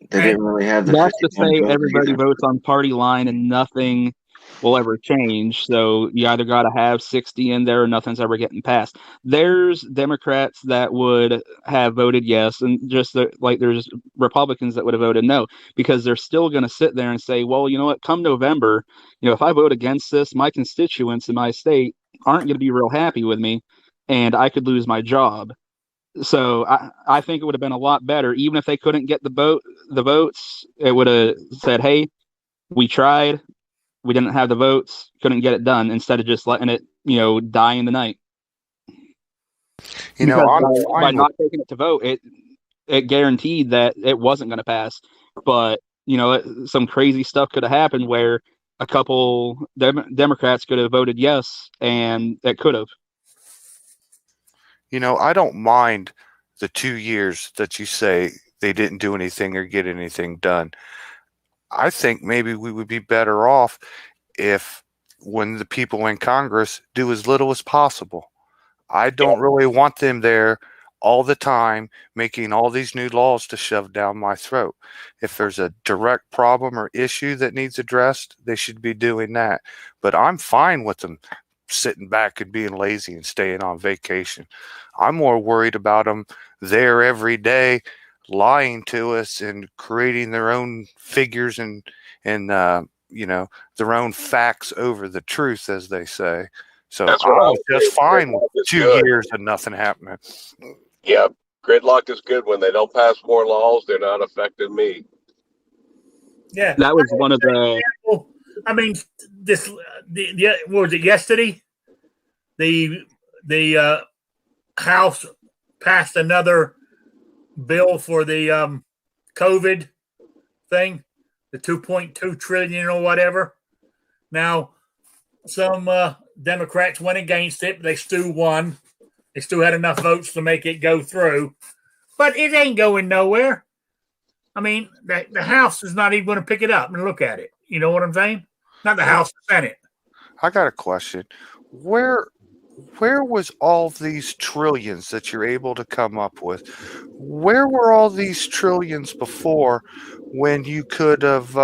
They didn't really have the. That's to say everybody votes on party line and nothing will ever change. So you either got to have 60 in there or nothing's ever getting passed. There's Democrats that would have voted yes, and just like there's Republicans that would have voted no, because they're still going to sit there and say, well, you know what, come November, you know, if I vote against this, my constituents in my state aren't going to be real happy with me and I could lose my job. So I think it would have been a lot better, even if they couldn't get the votes. It would have said, "Hey, we tried, we didn't have the votes, couldn't get it done." Instead of just letting it, you know, die in the night. You know, by not taking it to vote, it guaranteed that it wasn't going to pass. But you know, some crazy stuff could have happened where a couple Democrats could have voted yes, and it could have. You know, I don't mind the 2 years that you say they didn't do anything or get anything done. I think maybe we would be better off if when the people in Congress do as little as possible. I don't really want them there all the time making all these new laws to shove down my throat. If there's a direct problem or issue that needs addressed, they should be doing that. But I'm fine with them sitting back and being lazy and staying on vacation. I'm more worried about them there every day, lying to us and creating their own figures and you know, their own facts over the truth, as they say. So I was just fine with 2 years and nothing happening. Yeah, gridlock is good. When they don't pass more laws, they're not affecting me. Yeah, that was one of the. I mean, what was it yesterday? The House passed another bill for the COVID thing, the 2.2 trillion or whatever. Now, some Democrats went against it, but they still won. They still had enough votes to make it go through, but it ain't going nowhere. I mean, the House is not even going to pick it up and look at it. You know what I'm saying? Not the House, the Senate. I got a question. Where was all these trillions that you're able to come up with? Where were all these trillions before when you could have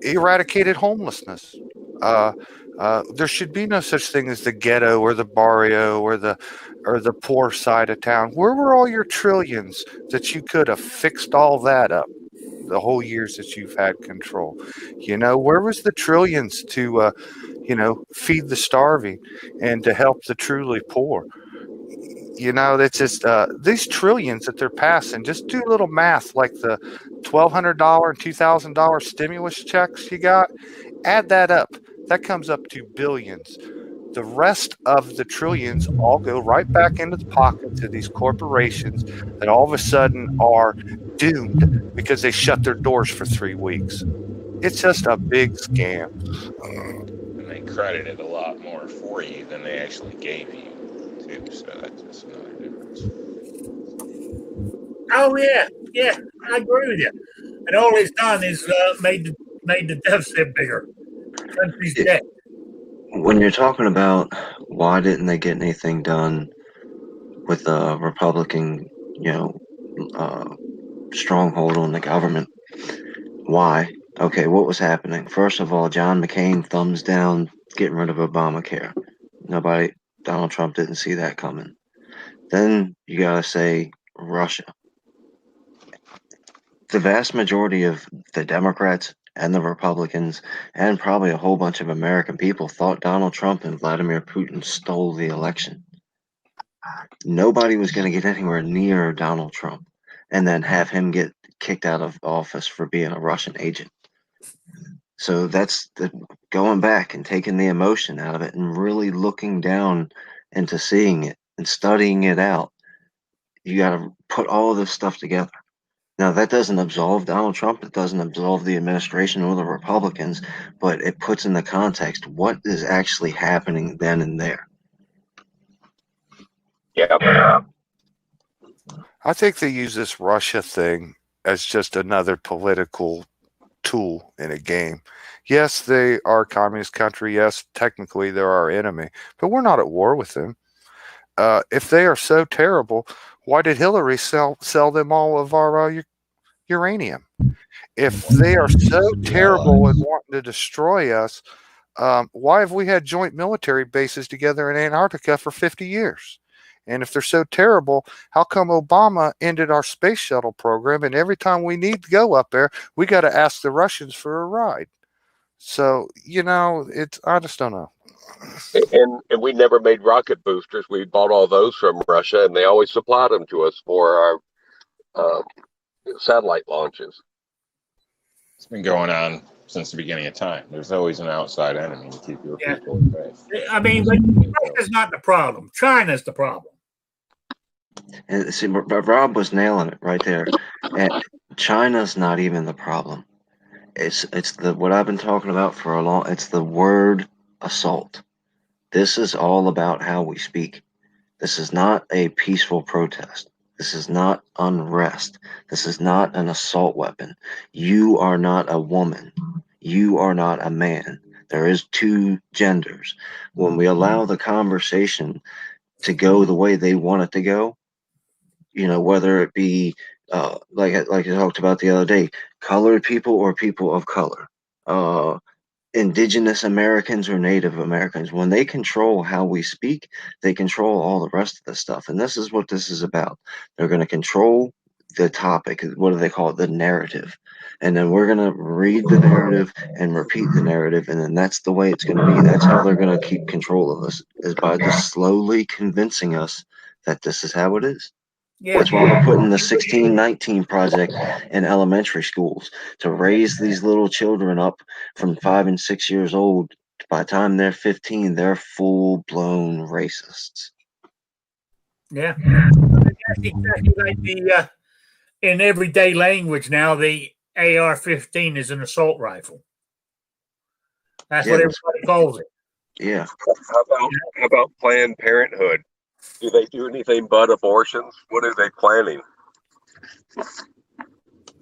eradicated homelessness? There should be no such thing as the ghetto or the barrio or the poor side of town. Where were all your trillions that you could have fixed all that up the whole years that you've had control? You know, where was the trillions to you know, feed the starving and to help the truly poor? You know, it's just these trillions that they're passing. Just do a little math, like the $1,200 and $2,000 stimulus checks you got. Add that up. That comes up to billions. The rest of the trillions all go right back into the pockets of these corporations that all of a sudden are doomed because they shut their doors for 3 weeks. It's just a big scam. And they credited a lot more for you than they actually gave you, too. So that's just another difference. Oh yeah, I agree with you. And all it's done is made the deficit bigger. Country's debt. when you're talking about why didn't they get anything done with a Republican, stronghold on the government, why? Okay, what was happening? First of all, John McCain thumbs down getting rid of Obamacare. Donald Trump didn't see that coming. Then you gotta say Russia. The vast majority of the Democrats and the Republicans, and probably a whole bunch of American people, thought Donald Trump and Vladimir Putin stole the election. Nobody was going to get anywhere near Donald Trump and then have him get kicked out of office for being a Russian agent. So that's going back and taking the emotion out of it and really looking down into seeing it and studying it out. You got to put all of this stuff together. Now, that doesn't absolve Donald Trump. It doesn't absolve the administration or the Republicans, but it puts in the context what is actually happening then and there. Yeah. I think they use this Russia thing as just another political tool in a game. Yes, they are a communist country. Yes, technically they're our enemy, but we're not at war with them. If they are so terrible, why did Hillary sell them all of our uranium? If they are so terrible and wanting to destroy us, why have we had joint military bases together in Antarctica for 50 years? And if they're so terrible, how come Obama ended our space shuttle program? And every time we need to go up there, we got to ask the Russians for a ride. So, I just don't know. And we never made rocket boosters. We bought all those from Russia, and they always supplied them to us for our satellite launches. It's been going on since the beginning of time. There's always an outside enemy to keep your people at bay. I mean, Russia's not the problem. China's the problem. And see, Rob was nailing it right there. And China's not even the problem. It's what I've been talking about for a long. It's the word assault. This is all about how we speak. This is not a peaceful protest. This is not unrest. This is not an assault weapon. You are not a woman. You are not a man. There is two genders. When we allow the conversation to go the way they want it to go, whether it be like I talked about the other day, colored people or people of color, indigenous Americans or Native Americans, when they control how we speak, they control all the rest of the stuff. And this is what this is about. They're going to control the topic. What do they call it? The narrative. And then we're going to read the narrative and repeat the narrative. And then that's the way it's going to be. That's how they're going to keep control of us, is by just slowly convincing us that this is how it is. Yeah. That's why we're putting the 1619 project in elementary schools, to raise these little children up from 5 and 6 years old. By the time they're 15, they're full-blown racists. Yeah. That's exactly like in everyday language now, the AR-15 is an assault rifle. That's what everybody calls it. Yeah. How about Planned Parenthood? Do they do anything but abortions? What are they planning?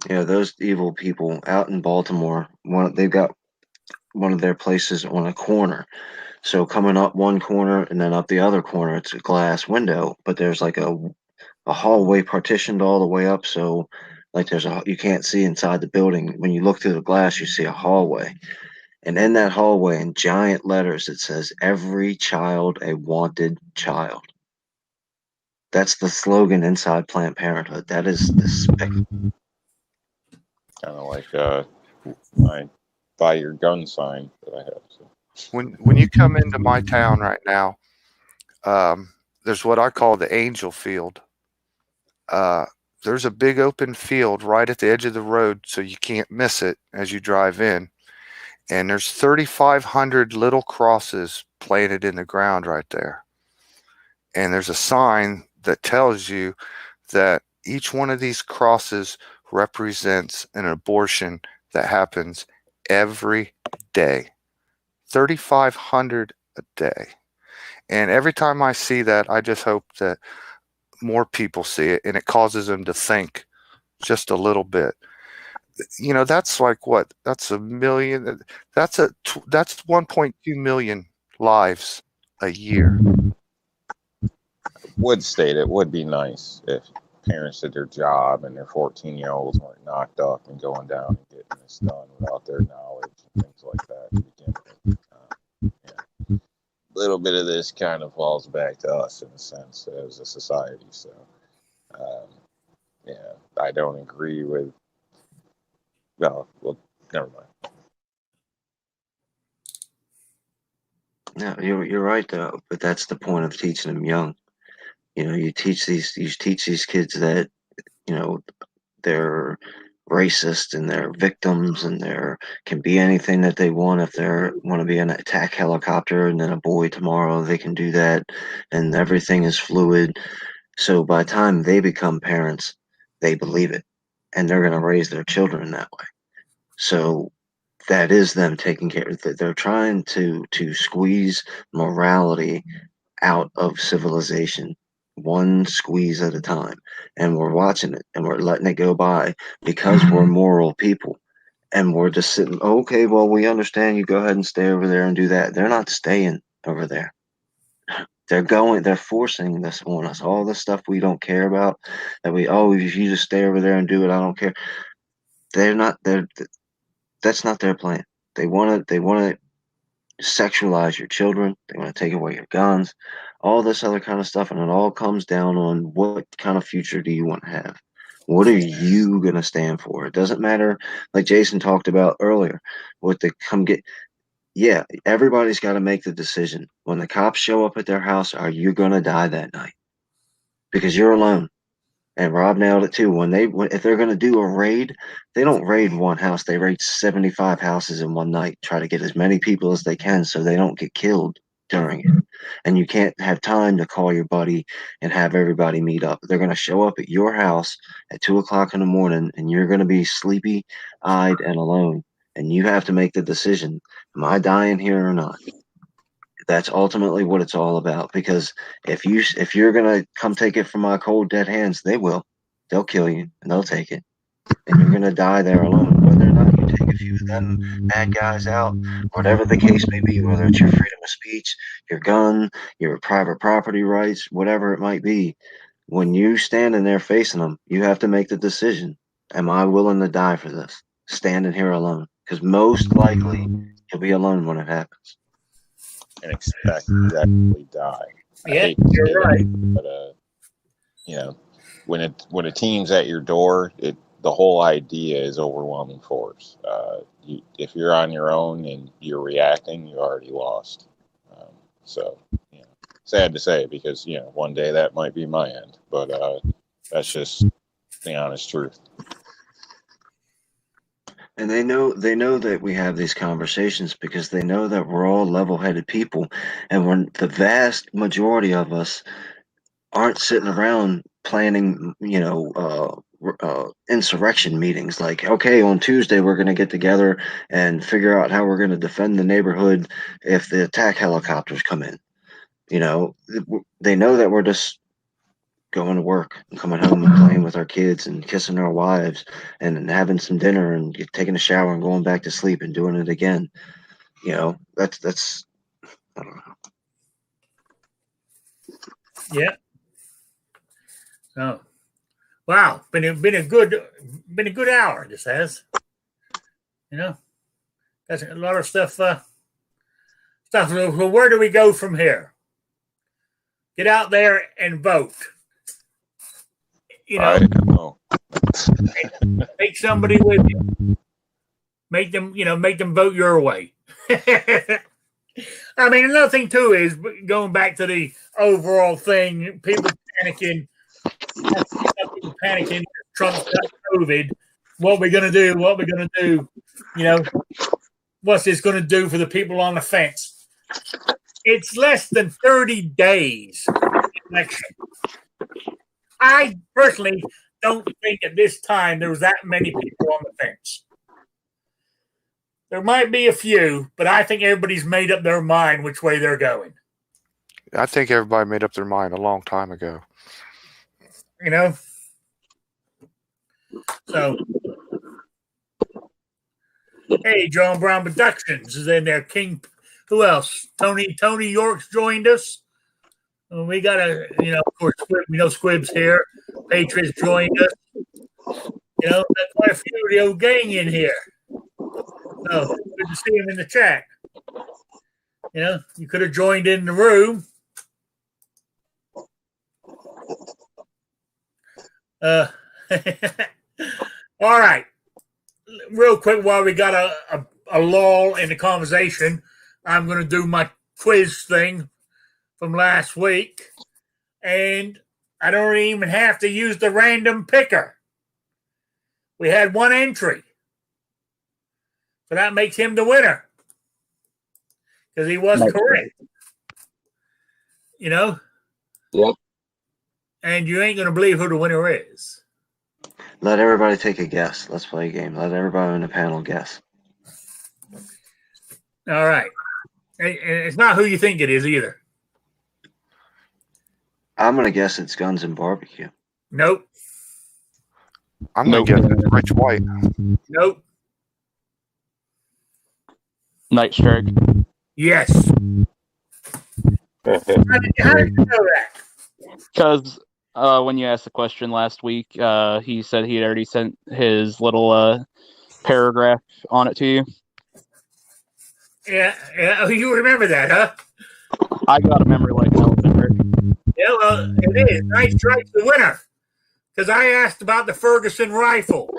Yeah, those evil people out in Baltimore, they've got one of their places on a corner. So coming up one corner and then up the other corner, it's a glass window, but there's like a hallway partitioned all the way up. So like you can't see inside the building. When you look through the glass, you see a hallway. And in that hallway, in giant letters, it says, "Every child a wanted child." That's the slogan inside Planned Parenthood. That is despicable. Kind of like my "buy your gun" sign that I have. So. When you come into my town right now, there's what I call the Angel Field. There's a big open field right at the edge of the road, so you can't miss it as you drive in. And there's 3,500 little crosses planted in the ground right there. And there's a sign that tells you that each one of these crosses represents an abortion that happens every day. 3,500 a day. And every time I see that, I just hope that more people see it and it causes them to think just a little bit. That's like what? That's a million. That's 1.2 million lives a year. Would state it would be nice if parents did their job and their 14-year-olds weren't knocked up and going down and getting this done without their knowledge and things like that to begin with. Yeah. A little bit of this kind of falls back to us in a sense as a society. So, yeah, I don't agree with. Well, never mind. No, you're right though, but that's the point of teaching them young. You teach these kids that, they're racist and they're victims and they're can be anything that they want. If they want to be an attack helicopter and then a boy tomorrow, they can do that, and everything is fluid. So by the time they become parents, they believe it, and they're going to raise their children that way. So that is them taking care. They're trying to squeeze morality out of civilization, one squeeze at a time, and we're watching it and we're letting it go by because we're moral people, and we're just sitting. Okay, well, we understand. You go ahead and stay over there and do that. They're not staying over there. They're forcing this on us. All the stuff we don't care about, that if you just stay over there and do it, I don't care. That's not their plan. They want to sexualize your children. They want to take away your guns, all this other kind of stuff. And it all comes down on what kind of future do you want to have? What are you going to stand for? It doesn't matter. Like Jason talked about earlier, what they come get. Yeah, everybody's got to make the decision. When the cops show up at their house, are you going to die that night? Because you're alone. And Rob nailed it too. If they're going to do a raid, they don't raid one house. They raid 75 houses in one night. Try to get as many people as they can so they don't get killed during it. And you can't have time to call your buddy and have everybody meet up. They're going to show up at your house at 2:00 in the morning, and you're going to be sleepy-eyed and alone. And you have to make the decision: am I dying here or not? That's ultimately what it's all about. Because if you're gonna come take it from my cold dead hands, they will. They'll kill you and they'll take it, and you're gonna die there alone. Whether or not you take a few of them bad guys out, whatever the case may be, whether it's your freedom of speech, your gun, your private property rights, whatever it might be, when you standing there facing them, you have to make the decision: am I willing to die for this? Standing here alone, because most likely you'll be alone when it happens. And expect to actually die. Yeah, you're right. But when a team's at your door, the whole idea is overwhelming force. If you're on your own and you're reacting, you already lost. So, sad to say, because one day that might be my end. But that's just the honest truth. And they know that we have these conversations because they know that we're all level-headed people, and the vast majority of us aren't sitting around planning, insurrection meetings. Like, okay, on Tuesday we're going to get together and figure out how we're going to defend the neighborhood if the attack helicopters come in. They know that we're just going to work and coming home and playing with our kids and kissing our wives and having some dinner and taking a shower and going back to sleep and doing it again. That's I don't know. Yeah. Oh, wow! Been a good hour. This has, that's a lot of stuff. So where do we go from here? Get out there and vote. I don't know. Take somebody with you. Make them vote your way. I mean, another thing too is going back to the overall thing. People panicking. Trump's got COVID. What we gonna do? What we gonna do? What's this gonna do for the people on the fence? It's less than 30 days election. I personally don't think at this time there was that many people on the fence. There might be a few, but I think everybody's made up their mind which way they're going. I think everybody made up their mind a long time ago. So, hey, John Brown Productions is in there. Who else? Tony York's joined us. We got of course, we know Squib's here. Patriot's joined us. Got quite a few of the old gang in here. So good to see him in the chat. You could have joined in the room. All right. Real quick, while we got a lull in the conversation, I'm going to do my quiz thing from last week. And I don't even have to use the random picker. We had one entry. So that makes him the winner. Because he was correct. Yep. And you ain't going to believe who the winner is. Let everybody take a guess. Let's play a game. Let everybody in the panel guess. All right. And it's not who you think it is either. I'm going to guess it's Guns and Barbecue. Nope. I'm going to guess it's Rich White. Nope. Night Strike. Yes. How did you know that? Because when you asked the question last week, he said he had already sent his little paragraph on it to you. Yeah. You remember that, huh? I got a memory like an elephant. Yeah, well, it is. Night Strike's the winner. Because I asked about the Ferguson rifle.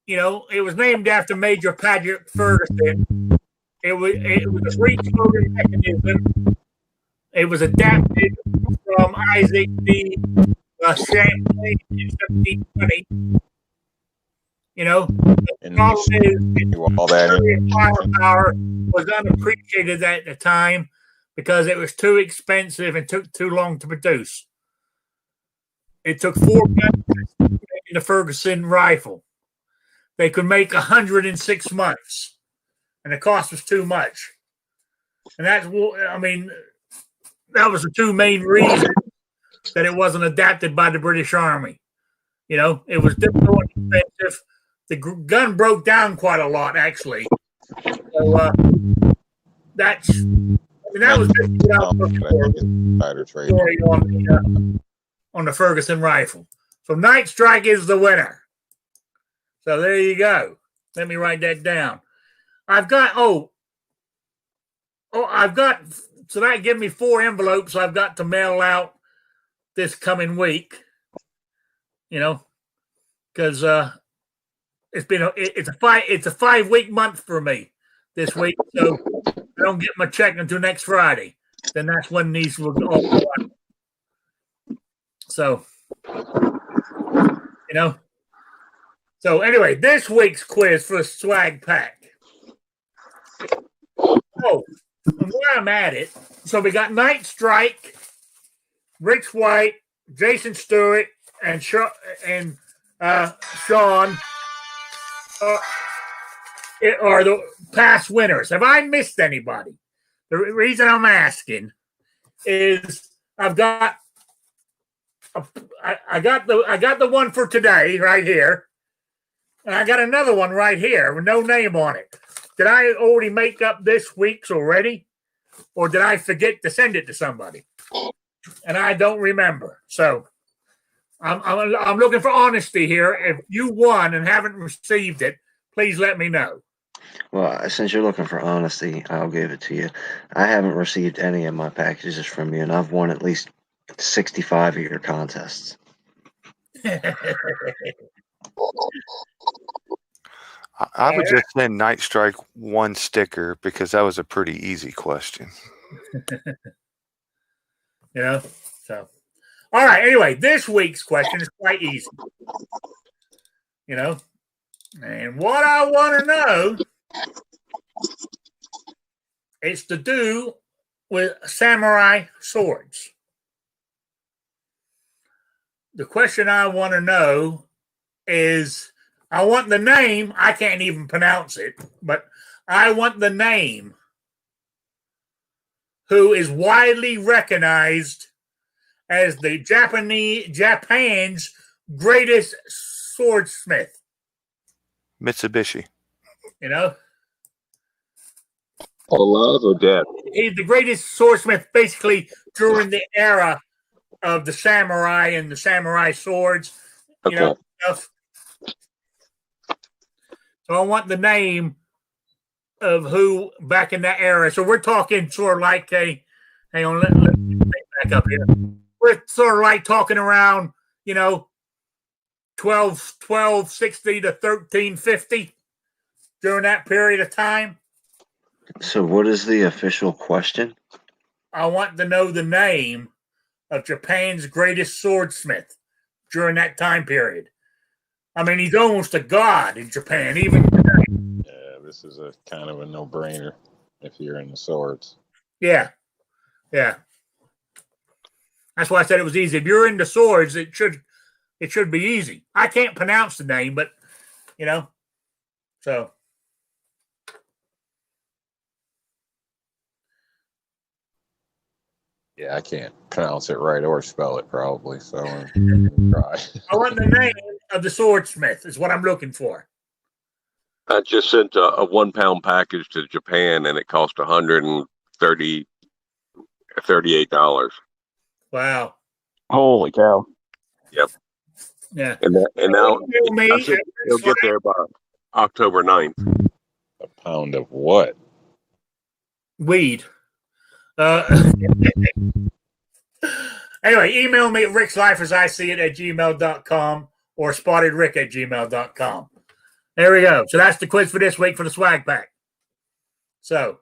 It was named after Major Patriot Ferguson. It was a reloading mechanism. It was adapted from Isaac D. Champlain in 1720. The problem is firepower was unappreciated at the time because it was too expensive and took too long to produce. It took 4 guns to make the Ferguson rifle. They could make 100 in 6 months, and the cost was too much. And that was the two main reasons that it wasn't adapted by the British Army. It was difficult and expensive. The gun broke down quite a lot, actually. So that was just what I was looking for. Story on the Ferguson rifle. So Night Strike is the winner. So there you go. Let me write that down. So that give me 4 envelopes I've got to mail out this coming week. Because it's a 5-week month for me this week, so I don't get my check until next Friday. Then that's when these will go out. So, So anyway, this week's quiz for the swag pack. Oh, where I'm at it. So we got Night Strike, Rich White, Jason Stewart, and Sean are the past winners. Have I missed anybody? The reason I'm asking is I got the one for today right here, and I got another one right here with no name on it. Did I already make up this week's already, or did I forget to send it to somebody? And I don't remember. So I'm looking for honesty here. If you won and haven't received it, please let me know. Well, since you're looking for honesty, I'll give it to you. I haven't received any of my packages from you, and I've won at least 65 of your contests. I would just send Night Strike 1 sticker because that was a pretty easy question. So. All right, anyway, this week's question is quite easy. And what I want to know is to do with samurai swords. The question I want to know is, I want the name. I can't even pronounce it, but I want the name who is widely recognized as the Japan's greatest swordsmith. Mitsubishi. Alive or dead? He's the greatest swordsmith basically during the era of the samurai and the samurai swords, you know, stuff. So I want the name of who back in that era. So we're talking sort of like a, hang on, let me back up here. We're sort of like talking around, you know, 1260 to 1350 during that period of time. So what is the official question? I want to know the name of Japan's greatest swordsmith during that time period. I mean, he's almost a god in Japan, even today. Yeah, this is a kind of a no-brainer if you're in the swords. Yeah. That's why I said it was easy. If you're into swords, it should be easy. I can't pronounce the name, but you know, so. Yeah, I can't pronounce it right or spell it probably, so I'm gonna try. I want the name of the swordsmith is what I'm looking for. I just sent a 1 pound package to Japan, and it cost $138. Wow. Holy cow. Yep. Yeah. And now Me, it'll get there by October 9th. A pound of what? weed. Anyway, email me at rickslifeasiseeit@gmail.com or spottedrick@gmail.com. There we go. So that's the quiz for this week for the swag pack. So,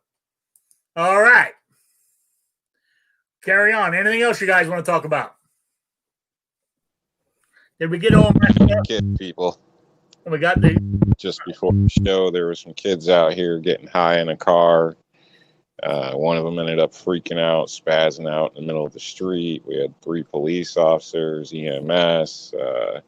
all right. Carry on. Anything else you guys want to talk about? Did we get all Kid people. We got the Just before the show, there were some kids out here getting high in a car. One of them ended up freaking out, spazzing out in the middle of the street. We had 3 police officers, EMS. I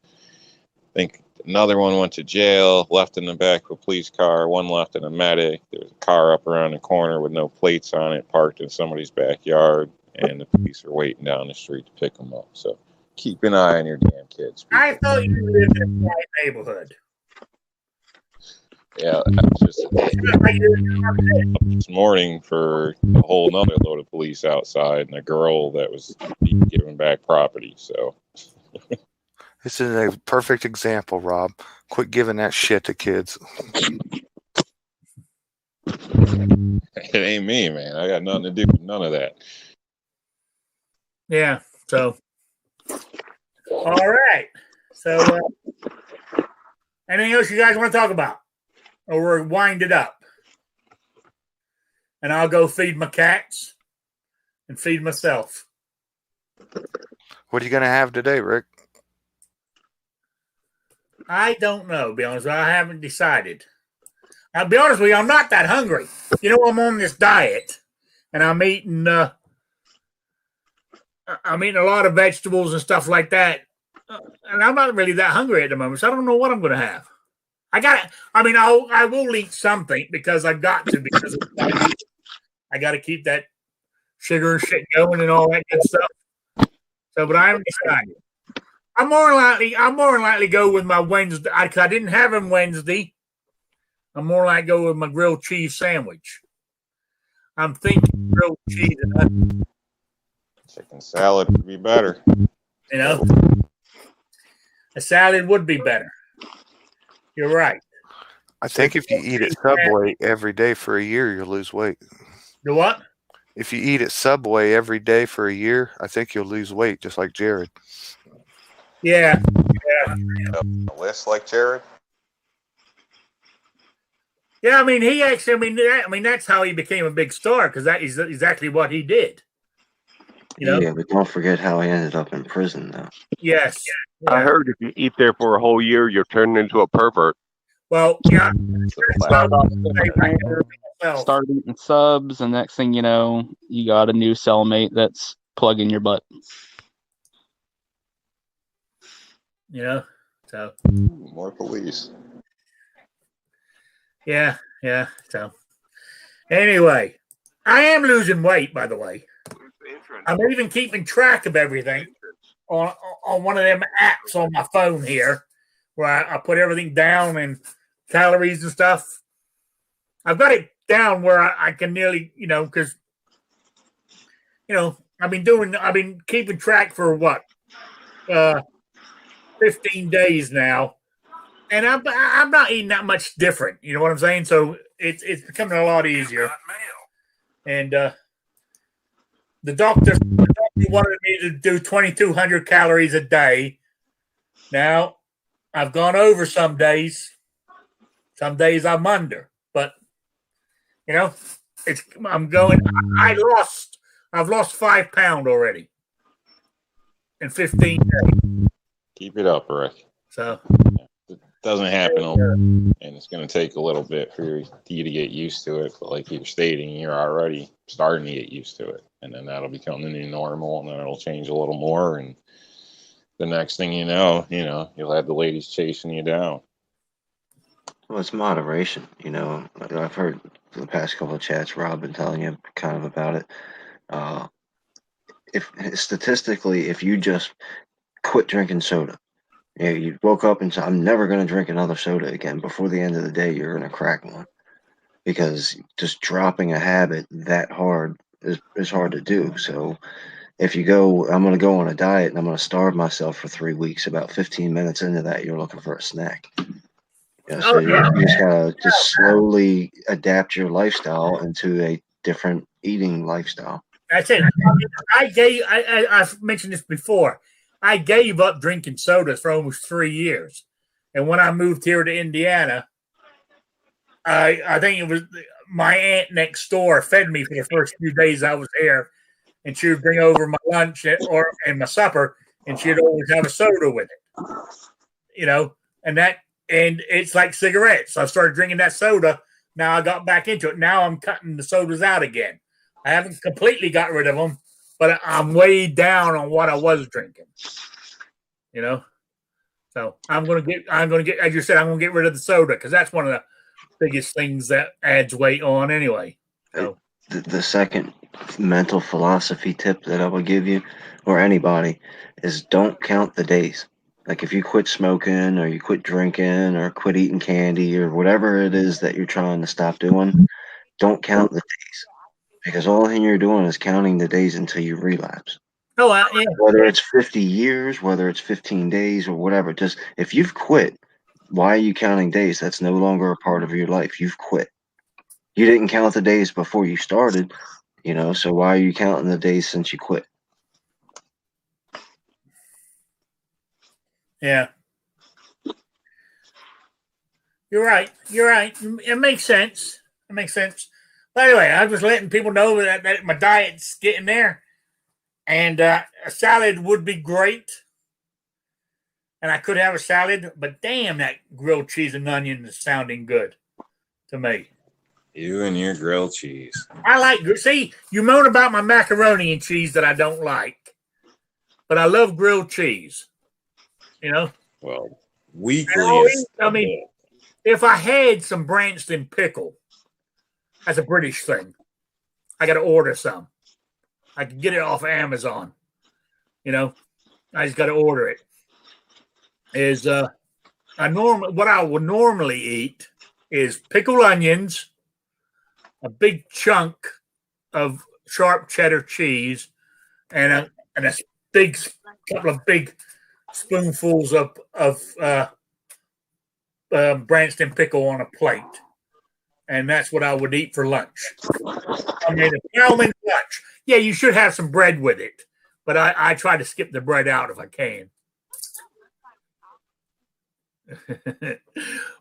think another one went to jail, left in the back of a police car. One left in a medic. There was a car up around the corner with no plates on it, parked in somebody's backyard, and the police are waiting down the street to pick them up. So keep an eye on your damn kids. People. I thought you lived in a white neighborhood. Yeah, that's just this morning for a whole nother load of police outside and a girl that was giving back property. So this is a perfect example, Rob. Quit giving that shit to kids. it ain't me, man. I got nothing to do with none of that. Yeah. So, all right. So, anything else you guys want to talk about? Or we'll wind it up. And I'll go feed my cats and feed myself. What are you going to have today, Rick? I don't know, to be honest with you. I haven't decided. I'll be honest with you, I'm not that hungry. You know, I'm on this diet, and I'm eating a lot of vegetables and stuff like that. And I'm not really that hungry at the moment, so I don't know what I'm going to have. I will eat something because I've got to, because I got to keep that sugar shit going and all that good stuff. So, but I haven't decided. I'm more than likely go with my Wednesday. I didn't have them Wednesday. I'm more likely go with my grilled cheese sandwich. I'm thinking grilled cheese and onions. Chicken salad would be better. You know, a salad would be better. You're right. I think if you eat at Subway every day for a year, you'll lose weight. The what? If you eat at Subway every day for a year, I think you'll lose weight, just like Jared. Yeah. A list like Jared? Yeah, I mean, he actually, that's how he became a big star, because that is exactly what he did. You know? Yeah, but don't forget how he ended up in prison, though. Yes. Yeah. I heard if you eat there for a whole year, you're turned into a pervert. Well, yeah. Start eating subs, and next thing you know, you got a new cellmate that's plugging your butt. You know, so More police. yeah. So anyway, I am losing weight, by the way. I'm even keeping track of everything on one of them apps on my phone here, where I put everything down and calories and stuff. I've got it down where I can nearly, because, I've been keeping track for what, 15 days now, and I'm not eating that much different. You know what I'm saying? So it's becoming a lot easier. And the doctor wanted me to do 2,200 calories a day. Now, I've gone over some days. Some days I'm under, but I've lost 5 pounds already in 15 days. Keep it up, Rick. So it doesn't happen overnight, and it's going to take a little bit for you to get used to it. But like you're stating, you're already starting to get used to it, and then that'll become the new normal, and then it'll change a little more, and the next thing you know, you'll have the ladies chasing you down. Well, it's moderation. I've heard the past couple of chats Rob been telling you kind of about it. If statistically, if you just quit drinking soda, you woke up and said, "I'm never going to drink another soda again." Before the end of the day, you're going to crack one, because just dropping a habit that hard is hard to do. So if you go, I'm going to go on a diet and I'm going to starve myself for 3 weeks. About 15 minutes into that, you're looking for a snack. So you just gotta just slowly adapt your lifestyle into a different eating lifestyle. That's it. I've mentioned this before. I gave up drinking sodas for almost 3 years, and when I moved here to Indiana, I think it was my aunt next door fed me for the first few days I was here, and she would bring over my lunch and my supper, and she'd always have a soda with it. And it's like cigarettes. I started drinking that soda. Now I got back into it. Now I'm cutting the sodas out again. I haven't completely got rid of them, but I'm way down on what I was drinking. So I'm gonna get, as you said, I'm gonna get rid of the soda, because that's one of the biggest things that adds weight on anyway. So the second mental philosophy tip that I would give you, or anybody, is don't count the days. Like if you quit smoking or you quit drinking or quit eating candy or whatever it is that you're trying to stop doing, don't count the days, because all you're doing is counting the days until you relapse. Oh, yeah. Whether it's 50 years, whether it's 15 days or whatever, just if you've quit, why are you counting days? That's no longer a part of your life. You've quit. You didn't count the days before you started, so why are you counting the days since you quit? Yeah. You're right. It makes sense. But anyway, I was letting people know that my diet's getting there. And a salad would be great. And I could have a salad, but damn, that grilled cheese and onion is sounding good to me. You and your grilled cheese. See, you moan about my macaroni and cheese that I don't like, but I love grilled cheese. Well, weekly. If I had some Branston pickle, that's a British thing. I got to order some. I can get it off of Amazon. I just got to order it. What I would normally eat is pickled onions, a big chunk of sharp cheddar cheese, and a couple of big spoonfuls of Branston pickle on a plate, and that's what I would eat for lunch. I mean, a gentleman's lunch. Yeah, you should have some bread with it, but I try to skip the bread out if I can.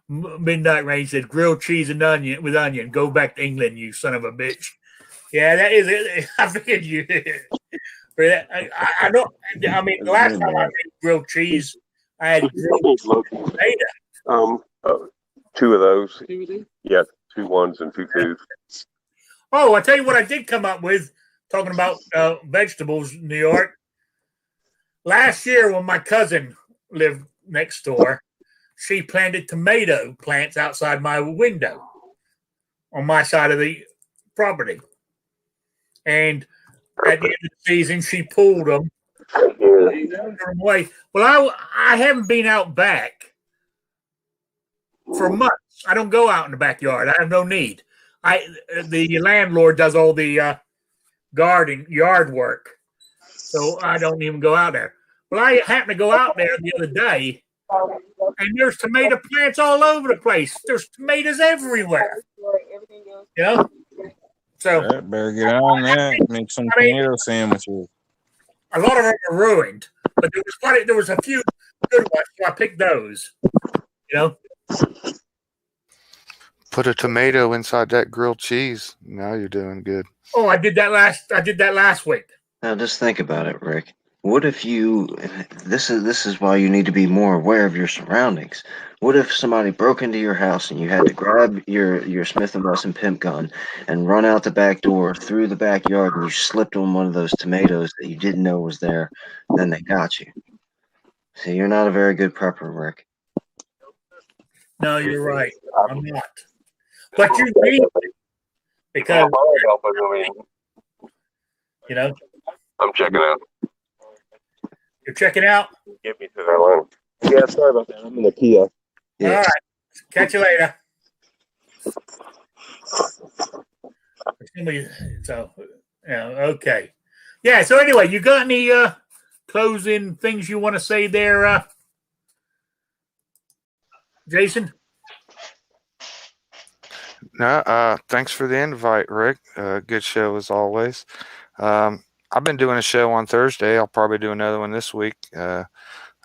Midnight Rain said, "Grilled cheese and onion with onion. Go back to England, you son of a bitch." Yeah, that is it. I figured you. I don't. I mean, the last time I made grilled cheese, I had grilled potato. 2 of those. Yeah, 2 1s and 2 2s. Oh, I tell you what, I did come up with talking about vegetables in New York. Last year, when my cousin lived next door, she planted tomato plants outside my window on my side of the property. And at the end of the season, she pulled them away. Well, I haven't been out back for months. I don't go out in the backyard. I have no need. the landlord does all the yard work, so I don't even go out there. Well, I happened to go out there the other day, and there's tomato plants all over the place. There's tomatoes everywhere. You know, so All right, better get on that. Make some tomato sandwiches. a lot of them are ruined, but there was a few good ones, so I picked those. You know, Put a tomato inside that grilled cheese. Now you're doing good. oh, I did that last week. Now just think about it, Rick. What if this is why you need to be more aware of your surroundings. What if somebody broke into your house and you had to grab your Smith & Wesson pimp gun and run out the back door through the backyard and you slipped on one of those tomatoes that you didn't know was there, then they got you. See, you're not a very good prepper, Rick. No, you're right. I'm not. But you need it because you know I'm checking out. you're checking out. Get me to that line. Yeah, sorry about that. I'm in the Kia. Yeah. All right. Catch you later. So, yeah, okay. Yeah, so anyway, you got any closing things you want to say there, Jason? No, thanks for the invite, Rick. Good show as always. I've been doing a show on Thursday. I'll probably do another one this week.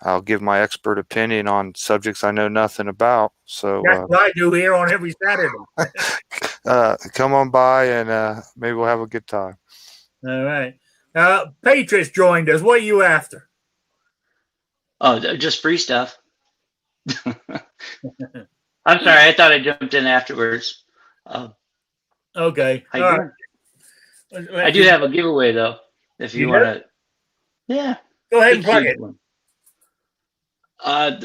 I'll give my expert opinion on subjects I know nothing about. So That's what I do here on every Saturday. come on by and maybe we'll have a good time. All right. Patriot joined us. What are you after? Oh, just free stuff. I'm sorry. I thought I jumped in afterwards. Okay. All right. I do have a giveaway though. If you want to, yeah. Go ahead and plug it.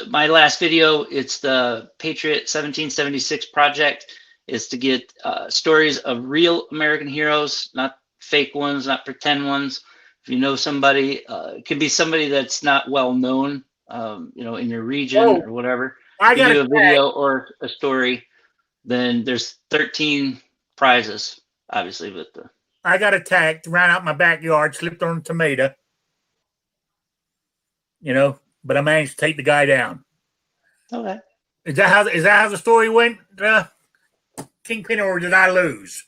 My last video, it's the Patriot 1776 project, is to get stories of real American heroes, not fake ones, not pretend ones. If you know somebody, it could be somebody that's not well known, in your region or whatever. If you do a video or a story, then there's 13 prizes, obviously, with the. I got attacked, ran out my backyard, slipped on a tomato. But I managed to take the guy down. Okay. Is that how the story went, Kingpin, or did I lose?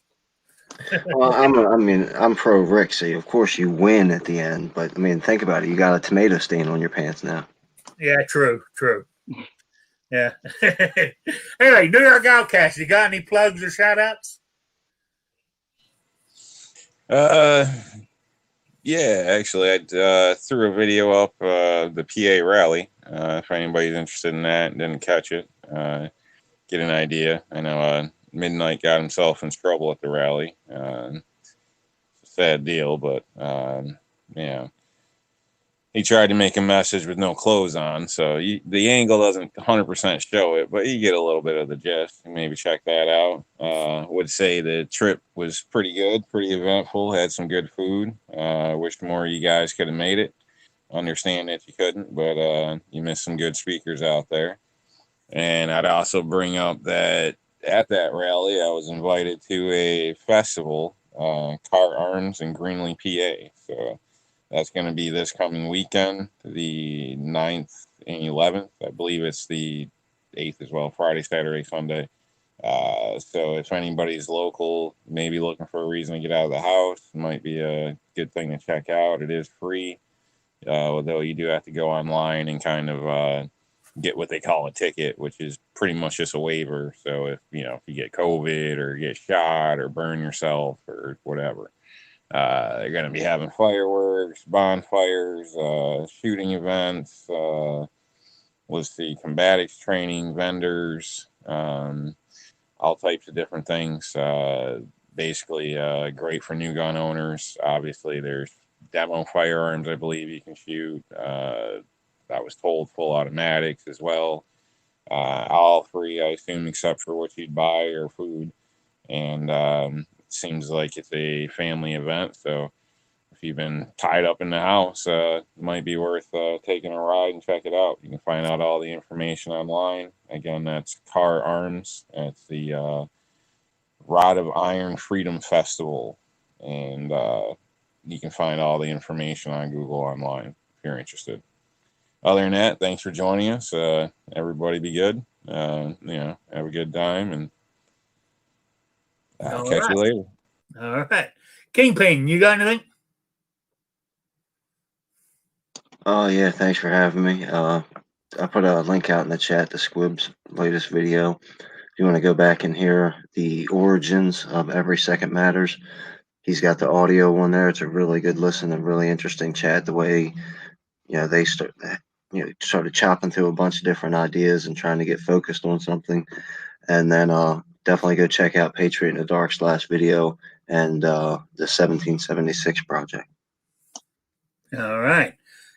Well, I'm pro Rick, so of course you win at the end. But think about it. You got a tomato stain on your pants now. Yeah, true. Yeah. Anyway, New York Outcast, you got any plugs or shout outs? Yeah, actually, I threw a video up the PA rally. If anybody's interested in that and didn't catch it, get an idea. I know Midnight got himself in trouble at the rally. It's a sad deal, but he tried to make a message with no clothes on, so the angle doesn't 100% show it, but you get a little bit of the gist. Maybe check that out. Would say the trip was pretty good, pretty eventful, had some good food. Wish more of you guys could have made it. Understand that you couldn't, but you missed some good speakers out there. And I'd also bring up that at that rally, I was invited to a festival, Car Arms in Greenlee, PA. So that's going to be this coming weekend, the 9th and 11th. I believe it's the 8th as well, Friday, Saturday, Sunday. So if anybody's local, maybe looking for a reason to get out of the house, it might be a good thing to check out. It is free, although you do have to go online and kind of get what they call a ticket, which is pretty much just a waiver. So if you get COVID or get shot or burn yourself or whatever. They're going to be having fireworks, bonfires, shooting events, combatics training, vendors, all types of different things. Basically, great for new gun owners. Obviously, there's demo firearms, I believe, you can shoot. I was told full automatics as well. All free, I assume, except for what you'd buy or food. And seems like it's a family event, so if you've been tied up in the house, it might be worth taking a ride and check it out. You can find out all the information online. Again, that's Car Arms. It's the Rod of Iron Freedom Festival, and you can find all the information on Google online if you're interested. Other than that, thanks for joining us. Everybody be good. Have a good time, and catch you later. All right. Kingpin, you got anything? Oh, yeah, thanks for having me. I put a link out in the chat to Squib's latest video. If you want to go back and hear the origins of Every Second Matters, he's got the audio one there. It's a really good listen and really interesting chat. The way, they started chopping through a bunch of different ideas and trying to get focused on something. And then definitely go check out Patriot in the Dark's last video and the 1776 project. All right.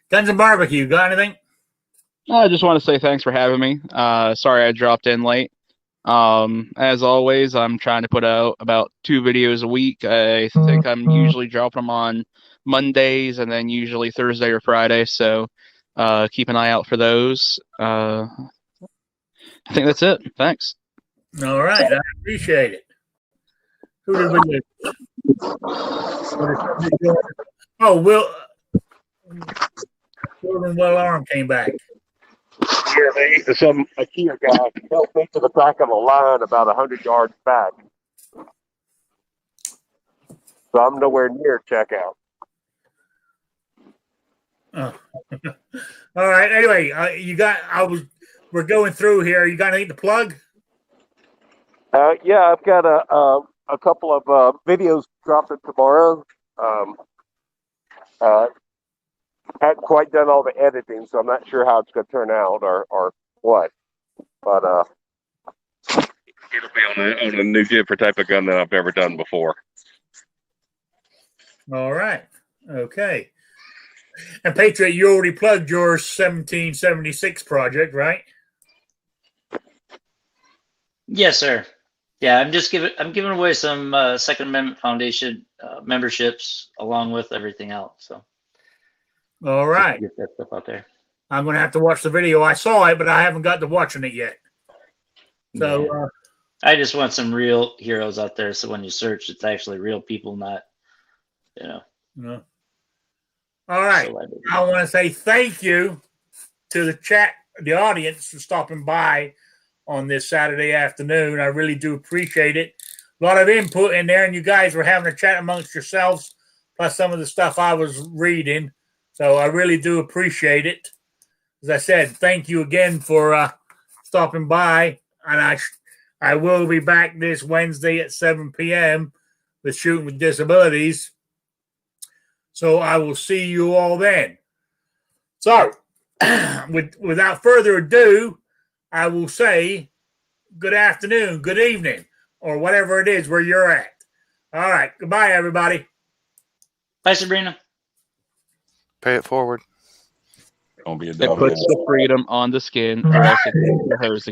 Guns and Barbecue, got anything? I just want to say thanks for having me. Sorry I dropped in late. As always, I'm trying to put out about 2 videos a week. I think I'm usually dropping them on Mondays and then usually Thursday or Friday. So keep an eye out for those. I think that's it. Thanks. All right. I appreciate it. Who did we do? Oh, Wilden Well Arm came back. Yeah, some IKEA guy helped me to the back of the line about 100 yards back. So I'm nowhere near checkout. Oh. All right. Anyway, we're going through here. You got anything to plug? Yeah, I've got a couple of videos dropping tomorrow. Hadn't quite done all the editing, so I'm not sure how it's going to turn out or what. But it'll be on a new different type of gun than I've ever done before. All right. Okay. And Patriot, you already plugged your 1776 project, right? Yes, sir. Yeah, I'm giving away some Second Amendment Foundation memberships along with everything else. So. All right. Get that stuff out there. I'm going to have to watch the video. I saw it, but I haven't got to watching it yet. So yeah. I just want some real heroes out there. So when you search, it's actually real people, not, No. All right. I want to say thank you to the chat, the audience, for stopping by on this Saturday afternoon. I really do appreciate it. A lot of input in there, and you guys were having a chat amongst yourselves, plus some of the stuff I was reading. So I really do appreciate it. As I said, thank you again for stopping by. And I will be back this Wednesday at 7 p.m. with Shooting with Disabilities. So I will see you all then. So without further ado, I will say good afternoon, good evening, or whatever it is where you're at. All right. Goodbye, everybody. Bye, Sabrina. Pay it forward. Don't be a It dumb puts the freedom on the skin, or else it takes the hose again.